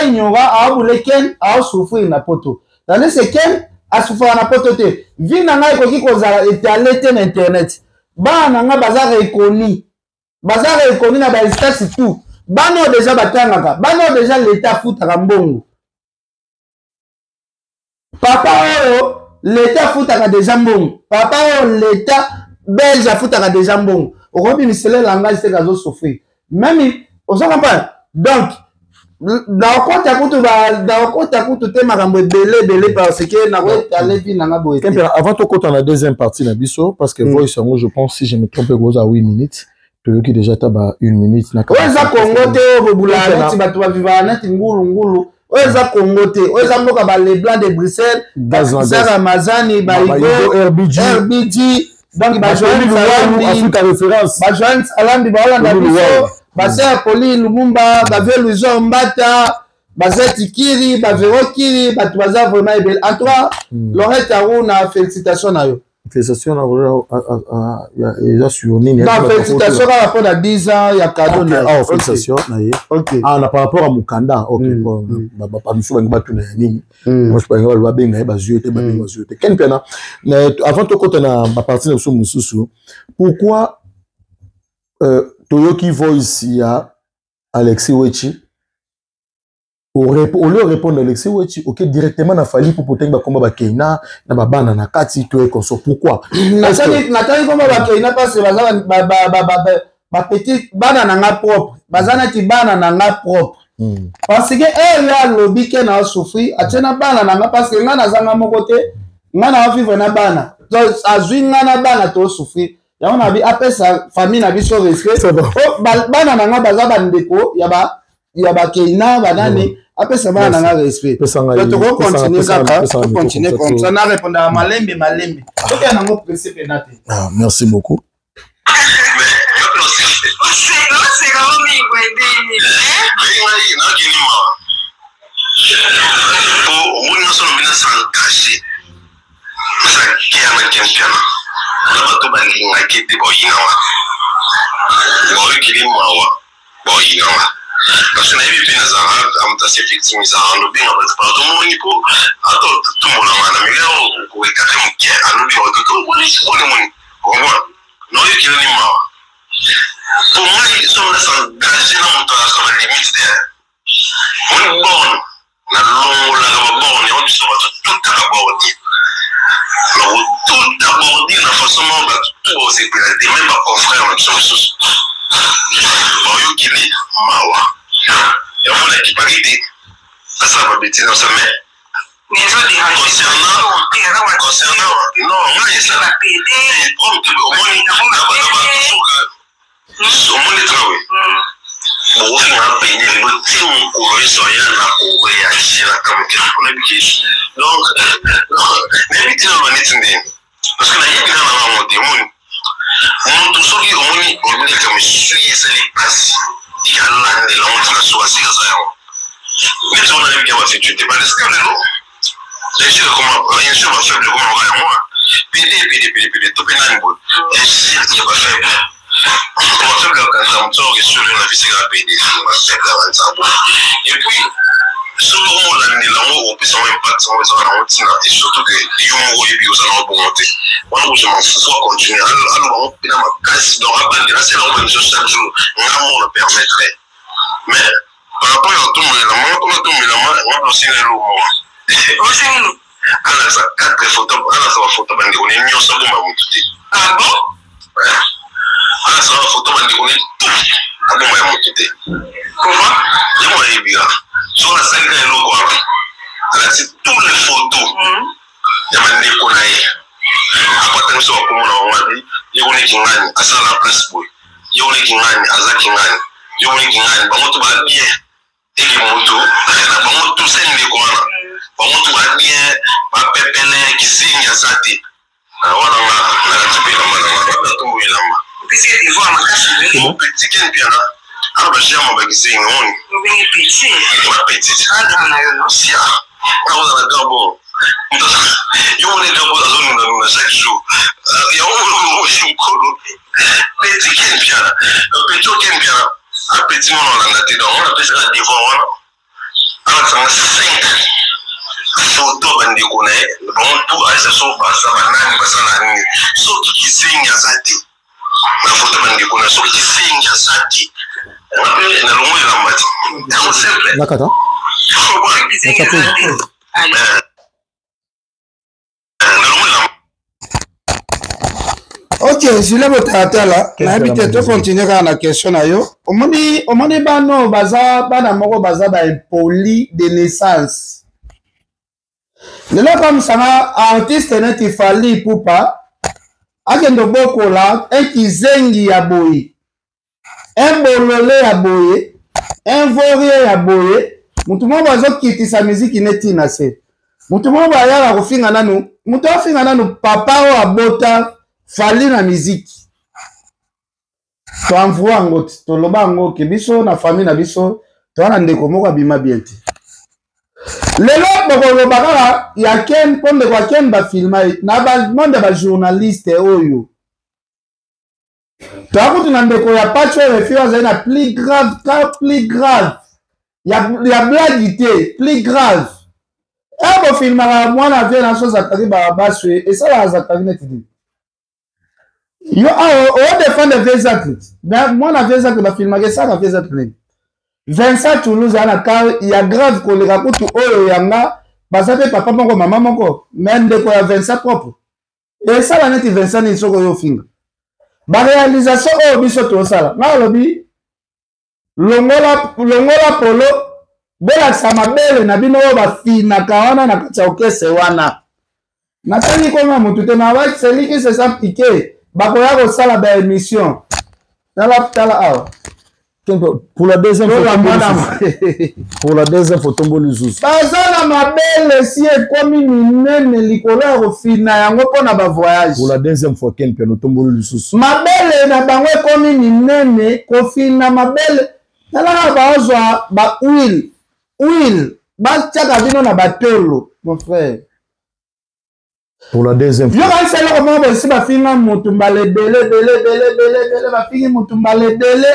ignora abule ken a souffrir na poto tandis que ken a souffrir na poto te vie na ngai koki kozala étalé te na internet bana nga baza reconi na ba instance tout bana déjà batangaka bana déjà l'état futaka mbongo papa oyo l'état futaka déjà mbongo papa oyo l'état belge afutaka déjà mbongo okobi misele langage te kazo souffrir même ozo comprendre donc nakota kutu te makambo ebele parce que nakoetale vi nanga boye avant tokota na deuxième partie na biso parce que voice yango je pense si je me trompe koza 8 minutes toyoki déjà taba 1 minute oyo eza kongo te oyo bobula neti bato bavivaka neti ngulungulu oyo eza kongo te oyo eza mboka baleblanc de Bruxelles basara mazani baigo rbg donc bajoan salambi baolanda biso basera poli lumumba bavie luiso mbata baza tikiri bavero kiri bato baza vraiment ebele en tout cas Lorette Aruna félicitation na yo félicitation na eza sur nini non félicitation par rapport à 10 ans ya cadeau na ah félicitation na ye OK na par rapport à mukanda OK ba miso bangi batu na nini moi je pense ba benga e bazue te ba benga bazue te ken pena avant to kota na ba partie na so mususu pourquoi Toyoki voice ya Alexis Wechi au lieu répondre à Alexis Wechi OK directement na fali pour potenga komba ba keina na ba bana na kati to ekonso pourquoi natali komba ba keina parce que baza ba petit bana na nga propre bazana ti bana na nga propre parce que ya lobby ke na souffrir atena bana na nga parce que nga na zanga moko te nga na vivre na bana donc azwi nga na bana to souffrir yango na bi apesa famille na biso respect bana na nga baza bandeko ya ba keina banani apesa bana na nga respect to continuer comme ça na répondre à malembe ok nango principe na te merci beaucoup Bato balingaki te boyinawa boyokili mawa boyinawa parce na yebi pe nazala amutasi victimiza alobenga bato pardon moni po ato tumolanga na mileo koekate moke alobi ototo oli moni komona noyokili ni mawa pour moi ils sont là s'engager na moto aza na limite te moni borne na longolaka baborne yango biso bato tutaka borne tout d'abord dire la façon dont tout s'est présenté, même ma confrère, même son ressource. Bon, yo qui est mawa. Et on a qui parle de ça va bêter dans sa main. Concernant, non, moi, il s'en a pédé. Au moins, il travaille. Bon, on a payé le petit on sur rien à réagir comme on a dit. Donc, même si on est parce que la vie est dans le monde. On tout ce qui on est comme suivre les passes. Il y a là de la honte na sua c'est ça. Mais on a vu qu'il y a fait tu pas l'escale non. Les gens comment rien sur ma faible comment on va moi. Pédé tout pénal bon. Et si il va faire on fait le canton on sur la vie c'est la pédé on va faire la ça bon. Et puis selon l'année là on peut sans impact on va en routine et surtout que les gens vont y bien ça va monter. Moi je m'en fous continuer alors on peut dans ma casse dans la bande là c'est là on chaque jour on le permettrait. Mais par rapport à tout le monde on aussi les lots. Aussi alors ça quatre photos alors ça va photo bande on est mieux ça bon tout. Ah bon? Ouais. ana sa photo bandi ko ni abo ma mutite comment je moi bien sur la salle de logo ala c'est toutes les photos ya bandi ko na ye apata mso ko mo na wabi yo ni kingani asala place boy yo ni kingani azaki ngani yo ni kingani ba moto ba bien et moto na ba moto sende ko na ba moto ba bien ba pepele kisinga sati wana na tupila mwana tumbo ilama pisi divo makasi ni petit ken piana aba jama ba kisinga oni ni petit ba petit ada na yo no sia wana na gabo yo ni gabo azoni na chaque jour ya o shukuru petit ken piana a petit mon on a dedans on appelle ça divo wana ana ça 5 photo bandi kone bon tout à ce so basa banani basana ni so kisinga zati na photo bandi kone so kisinga zati na longo ya mati na simple nakata Ok, je l'ai voté là. Na habité to continuer na question na yo. Omoni bano baza bana moko baza ba impoli de naissance. Lelo comme ça artiste net Fally Ipupa akendo boko la ekizengi ya boye. Un bolole ya boye, un vorie ya boye. Mutu mo bazo kitisa musique neti na se. Mutu mo ba yala kofinga nanu, mutu afinga nanu papa o abota Fally na musique. To envoie ngo to loba ngo ke biso na famille na biso to na ndeko moko abima bien te. Lelo boko bakala ya ken ponde kwa ken ba filma na ba monde ba journaliste oyo. To akutu na ndeko ya Pacho refio za na plus grave. Ya blague plus grave. Ebo filma mwana vient na chose atari ba baswe et ça la zakari net dit. Yo on défend des vieux actes. Ben moi na vieux actes ba filma que ça na vieux actes. Vincent Toulouse ana ka ya grave ko le rakutu oyo yanga basape papa moko mama moko même de ko ya Vincent propre. Et ça la net Vincent ni soko yo finga. Ba réalisation oyo biso to sala. Na lobi longola polo bela sama bele na bino ba fina kawana na kacha okese wana. Natali ko na mutu te na wa seli ki se sa piqué. Bakoya ko sala ba émission. Tala awa. Pour la deuxième photo mboluzuzu. Bazana mabele si ekomi minene likolo ya kofina yango pona ba voyage. Pour la deuxième fois ken piano tomboluzuzu. Mabele na bango ekomi minene kofina mabele. Nala ba ozwa ba huile. Ba tiaka bino na batolo mon frère. Pour la deuxième fois. Yo ba sala ko mo si ba finga mutumba le bele ba fingi mutumba le bele.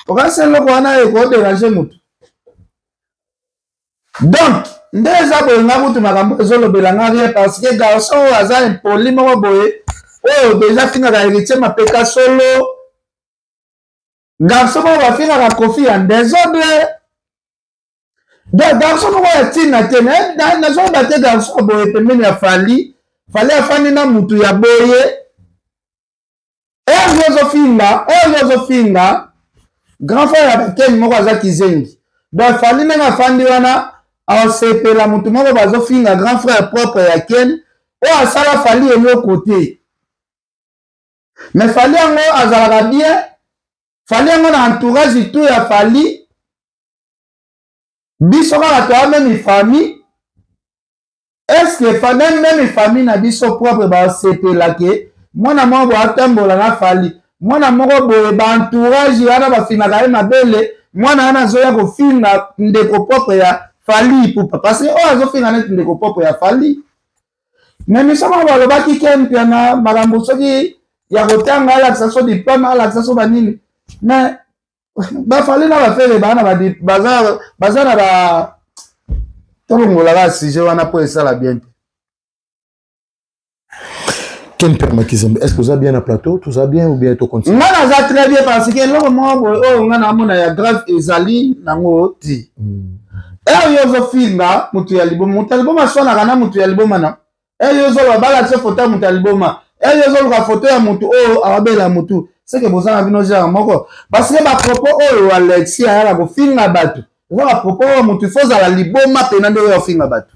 Pourquoi c'est le Rwanda et quoi déranger mutu? Donc, ndeza boyenga mutu makambo zolo belanga rien parce que garçon aza impoli moko boye. Oh, déjà finga ka héritier mapeka solo. Garçon moko ba finga ka kofi en désordre. Donc garçon moko ya tina tene na zo baté garçon boye pembeni ya Fally afani na mutu ya boye. Yozo finga grand frère ya Ken moko aza kizengi. Donc Fally na fandi wana a sepela mutu moko bazo finga grand frère propre ya Ken o asala Fally eloko côté. Mais Fally yango azalaka bien. Fally yango na entourage tout ya Fally. Biso kaka to même famille. Est-ce que même famille na biso propre ba sepela ke mwana moko atambola na Fally. Mwana moko boye ba entourage wana ba finaka ye mabele mwana ana zoya ko finga ndeko propre ya Fally Ipupa parce que o azo finga net ndeko propre ya Fally. Mais nous sommes ba lobaki ken piana makambo soki ya kotanga ala tsaso diplôme ala tsaso banini. Mais ba Fally na ba fere bana ba bazana ba tolongola ba sujet wana po esala bien. Ken permet qu'ils est-ce que vous avez bien un plateau, tout ça bien ou bien tout continue? Moi ça très bien parce que là moi on a mona ya grave ezali nango ti. Yozo finga mutu ya liboma sona kana mutu ya liboma na. Yozo bala tse photo mutu ya liboma. Yozo ka photo ya mutu o awabela mutu. c'est que bozanga bino genre moko parce que ba propos oyo Alexis ayala ko finga bato ba propos mutu foza la liboma pena ndo yo finga bato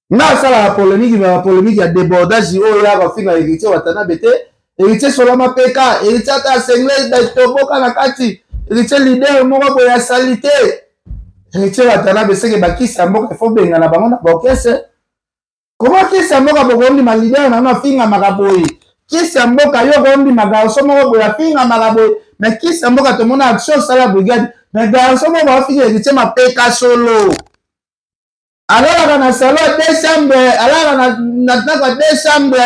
na sala la polémique ya débordage oyo ya ko finga héritier Watanabe te héritier Soloma Peka héritier ta sengle da toboka na kati héritier leader moko ko ya salité héritier Watanabe c'est que bakisa moko faut benga na bango na bokese comment kisa moko bokondi ma leader na finga makaboyi kisa mboka yo kondi magarso moko boya finga makaboyi mais kisa mboka to mona action sala brigade mais garso moko afika héritier Mapeka solo alors na salon décembre alors na décembre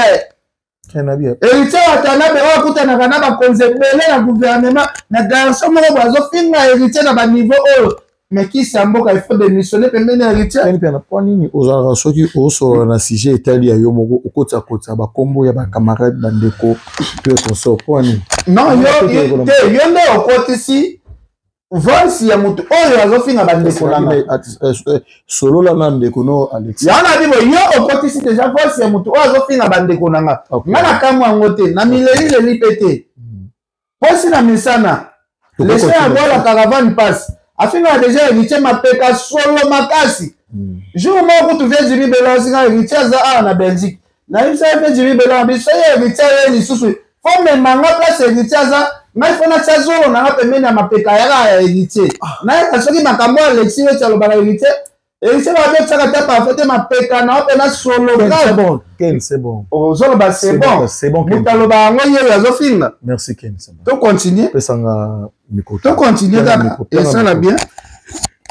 héritier Watanabe okutana kana ba konzebele na gouvernement na garso moko bazo finga héritier na ba niveau oyo mais qui samboka il faut démissionner pembeni héritier pena ponini ozala soki oso na sujet etali ya yo moko okotsa ba kombo ya ba camarade bandeko pe consort poni non yo nde okotisi voice ya mutu oyo azofinga bandeko langa solo la bandeko no Alexis yana bibo yo okotisi déjà voice ya mutu oyo azofinga bandeko langa ngana kamwa ngote na mileli pete posi na misana laissez avoir la caravane passe afinga déjà héritier Mapeka solo makasi jour moko tu viens Jimmy Bela singa héritier za na Belgique na imsa fait Jimmy Bela biso héritier ni susu faut me manga place héritier za mais faut na tsazo na pembeni ya Mapeka ya héritier na soki makambo Alexis we tshalo bala héritier va bien tsaka ta parfait Mapeka na pe na solo c'est bon oh solo ba c'est bon mutalo ba ngoye ya zofinga merci Ken c'est bon to continuer pesanga miko to continuer et ça la bien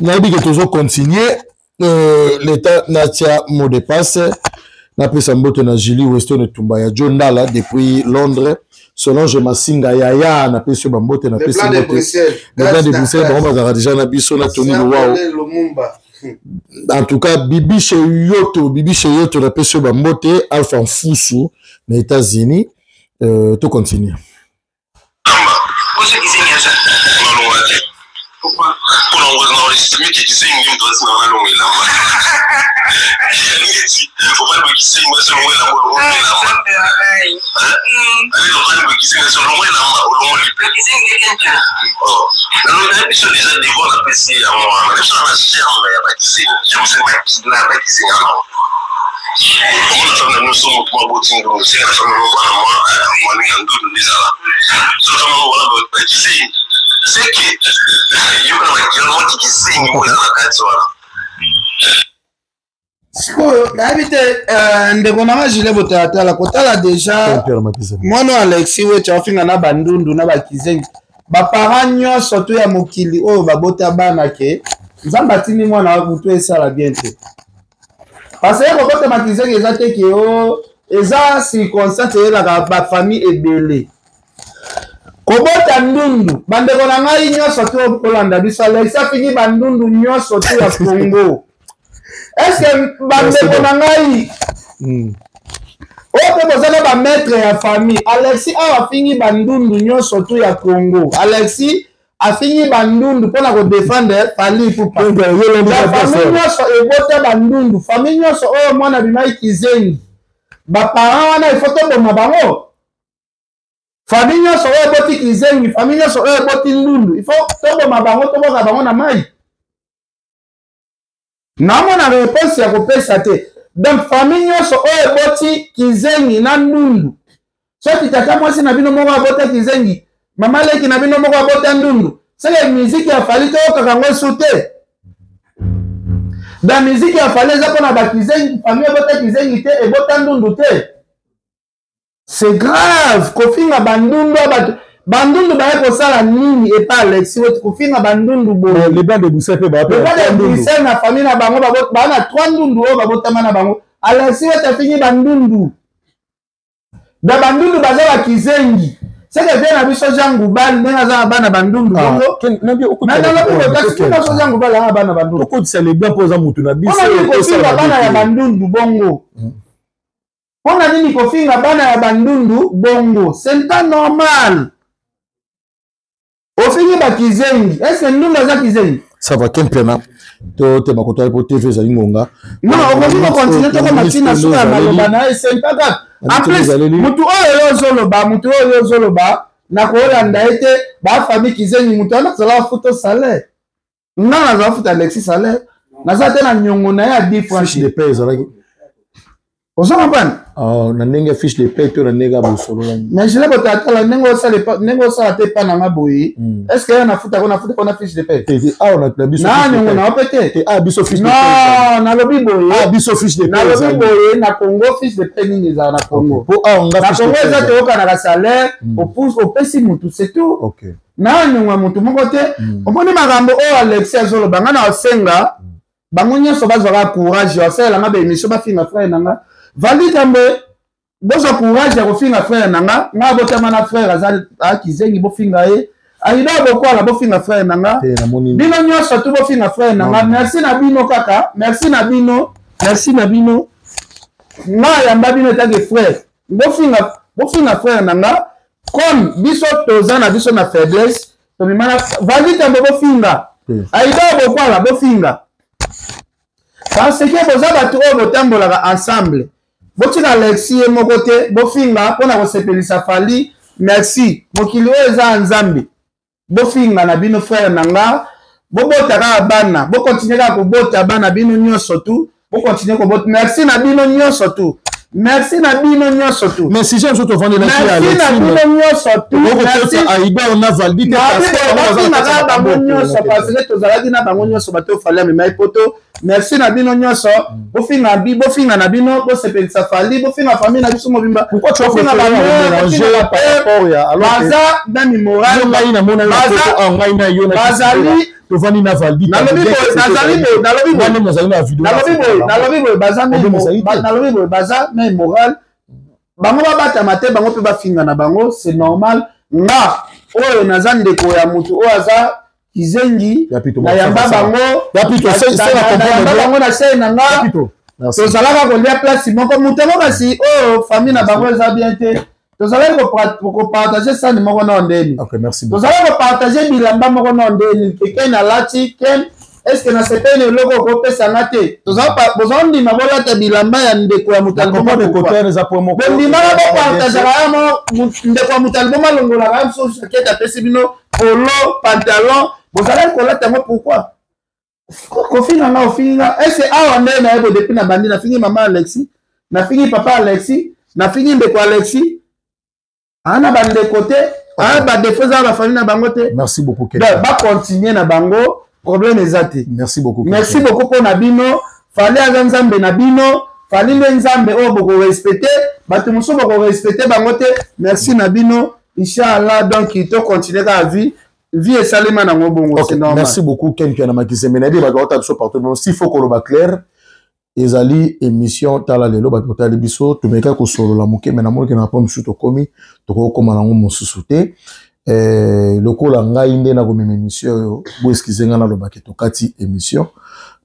na dit que toujours continuer l'état natia mot de passe na pesa mboto na Julie Weston Tumba ya John Dala depuis Londres selon je masinga yaya na pesa bambote na pesa mbote le plan de Bruxelles bon ba déjà na biso na Tony Lumumba en tout cas Bibi Cheyoto na pesa bambote Alpha Mfusu na États-Unis to continue pourquoi pour l'enregistrement qui disait une game doit se faire long et là faut pas le qui sait moi selon moi là long et là allez on va le qui sait selon moi là long le qui sait quelqu'un oh alors là puis déjà des voix la PC à moi même ça la cher mais pas qui sait je me sais pas qui là pas qui sait alors nous sommes pour boutique donc c'est la famille moi on est en deux déjà là ça ça voilà pas qui sait c'est que you know like you know what you sing moi ça la carte voilà David ndeko na Gilles Botatala kotala déjà mono Alexis we chafinga na bandundu na bakizengi ba parents nyonso to ya mokili oyo babota bana ke nzamba tini mwana wa kutu esala bien te parce que kokota makizengi eza te ke o eza circonstance elaka ba famille ebele kobota ndundu bandeko na ngai nyonso to kolanda biso Alexis afiki bandundu nyonso to ya Congo. Est-ce que bandeko na ngai ope bozana ba maître ya famille Alexis a fini bandundu nyonso to ya Congo Alexis a fini bandundu pona ko défendre Fally Ipupa famille nyonso ebota bandundu famille nyonso oyo mwana bimai kizengi ba parents wana ifoto boma bango famille nyonso oyo eboti kizengi famille nyonso oyo eboti ndundu ifo toboma bango toboka bango na mai namona réponse ya kopesa te donc famille nyonso oyo eboti kizengi na ndundu soki tata mwasi na bino moko abota kizengi mama leki na bino moko abota ndundu seke miziki ya Fally toyokaka yango esu te da miziki ya Fally eza mpona bakizengi famille ebota kizengi te ebota ndundu te c'est grave kofinga bandundu bato bandundu baye kosala nini epa Alexis wetu kofinga bandundu bo le bas de Bruxelles pe ba de Bruxelles na famille na bango bana 3 ndundu oyo babotama na bango Alexis wetu afingi bandundu da bandundu baza bakizengi seke vie na biso jangu bali ndenge aza na bana bandundu bongo jangu bali anga bana bandundu okotisa le bien poza mutu na biso kofinga bana ya bandundu bongo pona nini kofinga bana ya bandundu bongo c'est pas normal ofingi bakizengi est-ce que ndundu aza kizengi ça va kempena to te makoto po TV za lingonga non okomi ko continuer to ko matina sura maloba na c'est pas grave en plus mutu oyo yozoloba na kolanda ete ba famille kizengi mutu ana zala futo salaire nga na za futa Alexis salaire na za te na nyongo na ya 10 francs fiche de paie ezalaki ozo comprendre na ndenge fiche de paie to na ndenge bosolo mais je l'ai botata ndenge osala te pa na nga boyi est-ce que na futa kona fiche de paie on a biso na nyongo na opete biso fiche de paie non na lobi boyi biso fiche de paie na lobi boyi na Congo fiche de paie nini za na Congo po na Congo eza te oka na salaire opesi mutu c'est tout OK na nyongo mutu moko te omoni makambo o Alexis azoloba nga na osenga bango nyonso bazwaka courage osalelanga baémission bafinga frère nanga vali kambe bozwa courage ya kofinga frère nanga nga botama na frère aza akizengi bofinga ye ayida bokwala bofinga frère nanga bino nyonso tu bofinga frère nanga merci na bino kaka merci na bino nga yamba bino etake frère bofinga frère nanga comme biso toza na biso na faiblesse tomimana vali kambe bofinga ayida bokwala bofinga parce que boza bato oyo botambolaka ensemble botika Alexis ye moko te bofinga mpona kosepelisa fali merci mokili oyo eza nzambe bofinga na bino frère na nga bobota kaka bana bokontinue kaka kobota bana bino nyonso tu bokontinue kobota merci na bino nyonso tu merci na bino nyonso tu mais si j'aime surtout vendre la fille à merci na bino nyonso tu merci Aïda on a validé na bango nyonso parce que tozalaki na bango nyonso bato fali amema poto merci na bino nyonso bofinga na bino bosepelisa fali bofinga famille na biso mobimba pourquoi tu as mélanger par rapport ya alors baza dami moral bazali tovandi na validi nalobi boye baza na immoral bango babatama te bango mpe bafinga na bango c'est normal nga oyo naza ndeko ya mutu oyo aza kizengi na yamba bango na se na nga tozalaka kolia place moko mutu moko kasi oyo famille na bango eza bien te tozalaki kopartage sani moko na ondeni tozalaki kopartage bilamba moko na ondeni ken alati ken est-ce que na sepene eloko okopesanga te bozondima bolata bilamba ya ndeko ya mutu bondimaka bopartageaka ya ndeko ya mutu aliboma alongolaka ya mosusu jakete apesi bino polo pantalon bozalaki kolata yango pourquoi kofinga nga ofinga est-ce awa nde nayebo depuis na bandi nafingi mama Alexis nafingi papa Alexis nafingi ndeko Alexis ana bandeko te ana badefo za bafamille na bango te merci beaucoup bacontinue na bango problème eza te merci beaucoup mpo na bino fali aza nzambe na bino fali nde nzambe oyo bokorespecte bato mosusu bokorespecte bango te merci na bino inchallah donc tocontinue kaka vie esalema nango bongo c'est normal merci beaucoup Ken Piana Makiseme na yebi bakota biso partout mais s'il faut koloba clair ezali émission tala lelo bakotali biso tumeka kosolola moke mais namonaki na po mosusu tokomi tokokoma nango mosusu te lokola ngai nde nakomema émission oyo boeskize nga nalobaki tokati émission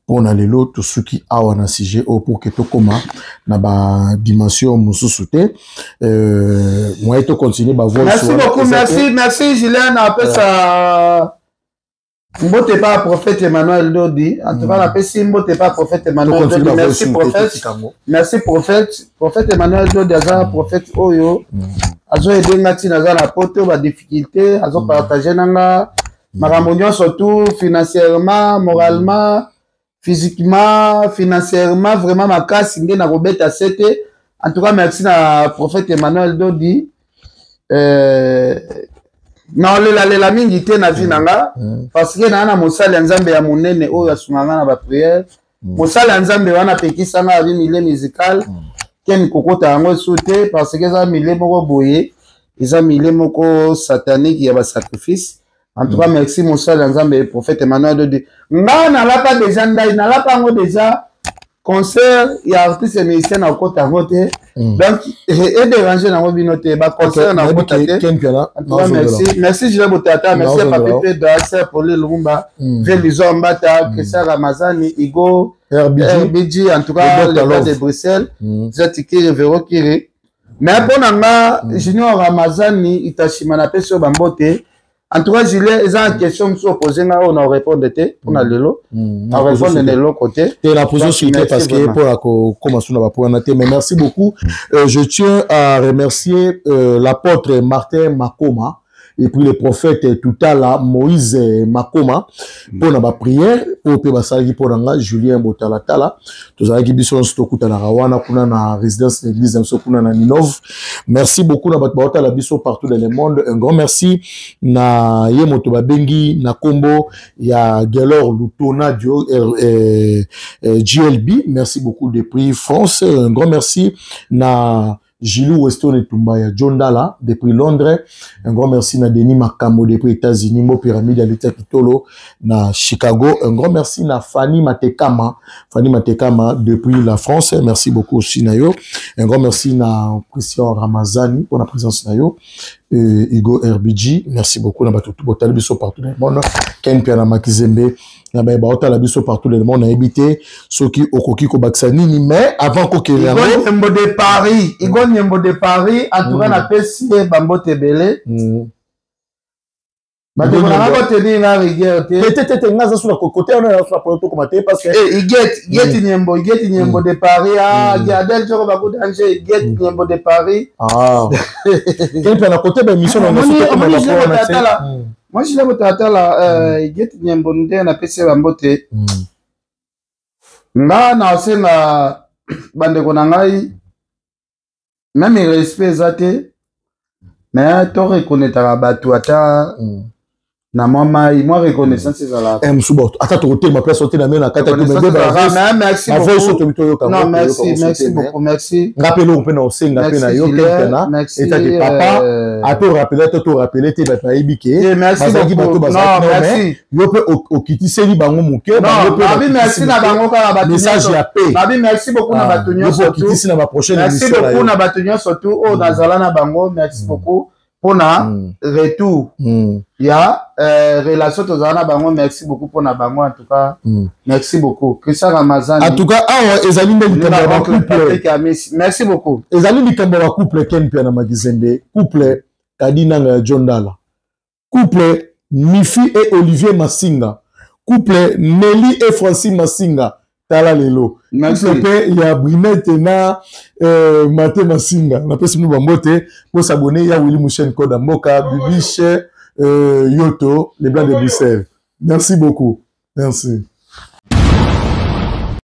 mpona lelo tosuki awa na sujet oyo pour ke tokoma na badimension mosusu te moye tocontinue bavol merci beaucoup merci Julien apesa mbote pa prophète Emmanuel Dodi en tout cas napesi mbote pa prophète Emmanuel Dodi merci prophète Emmanuel Dodi aza prophète oyo azo edenga ntina aza na poto ba difficulté azo partager nanga makambo nyonso tout financièrement moralement physiquement financièrement vraiment makasi nge na kobeta sete en tout cas merci na prophète Emmanuel Dodi na olela mingi te na vie nanga parce que na mosali ya nzambe ya monene oyo asunganga na bapriere mosali ya nzambe wana apekisanga abi mile musical ken kokota yango esu te parce que eza mile moko boye eza mile moko satanique ya basacrifice en tout cas merci mosali ya nzambe prophète Emmanuel Dodi nga nalapa deja ndai nalapa yango deja concert ya artiste musicien na okota yango te donc edéranger nango bino te baconcert na okota te merci Julien Botata merci Papi Pedra Ser Poli Lumumba Vélizo Mbata Christian Ramazani Igo RBG en tout cas le gars de Bruxelles Zatikiri Vero Kiri mais mpo na nga Junior Ramazani Itashima na pesi oyo bambote en tout cas Julien eza une question mosusu opose nga oyo na répondre te mpona lelo na répondre na eloko te te la position suite parce que mpona kokoma suna bapoana te mais merci beaucoup je tiens à remercier l'apôtre Martin Makoma et puis le prophète tout à la Moïse Makoma pour na ba prière pour pe basali pour nga Julien Botalatala tozalaki biso stokuta na rawana kuna na résidence de l'église mso kuna na Ninov. Merci beaucoup na batota la biso partout dans le monde. Un grand merci na ye moto babengi na kombo ya Gelor Lutona GLB. Merci beaucoup de prix France. Un grand merci na Gilou Weston et Tumbaya John Dalla depuis Londres. Un grand merci na Denis Makamo depuis États-Unis, Mo Pyramide Alita Kitolo na Chicago. Un grand merci na Fanny Matekama depuis la France. Merci beaucoup aussi na yo. Un grand merci na Christian Ramazani pour la présence na yo. Hugo RBG, merci beaucoup na batutu botali biso partout dans le monde. Ken Piana Makizembe na ba botala biso partout dans le monde, na habité soki okoki ko baksanini mais avant ko kele Nyembo de Paris, Igo Nyembo de Paris en tout cas na pesi bambo tebele. Ba te na ba te ni na rigueur te ngaza sur la côté on a sur poto comme te parce que get Nyembo de Paris Gadel Joko ba ko danger get Nyembo de Paris Ken Piana côté ba mission na moi je l'aime tata là get Nyembo nde na pesi bambo te nga na osenga bande ko na ngai même respect zate mais to reconnaître batu ata na moi reconnaissance là msubo ata to hotel ma place hotel na mena kata to mende ba merci beaucoup non merci beaucoup merci rappelez on peut na osenga pe na yo Kempena et ta de papa a to rappeler te ba ibike merci beaucoup non merci yo pe okitiseli bango muke ba yo merci na bango kala ba message ya paix babi merci beaucoup na batunyo surtout okitisi na ba prochaine émission merci beaucoup na batunyo surtout au nazala na bango merci beaucoup pour na retour ya relation tozana bango merci beaucoup pour na bango en tout cas merci beaucoup Christian Ramazani en tout cas ezali nde likambo ba couple merci beaucoup ezali likambo ba couple Ken Piana Makizembe couple Kadinanga John Dalla couple Mifi et Olivier Masinga couple Nelly et Francine Masinga tala lelo couple ya Brinette na Maté Masinga na pesi mu bambote pour s'abonner ya Willy Mouchen Koda Mboka Bibiche Yoto les Blancs de Bruxelles. Merci beaucoup. Merci.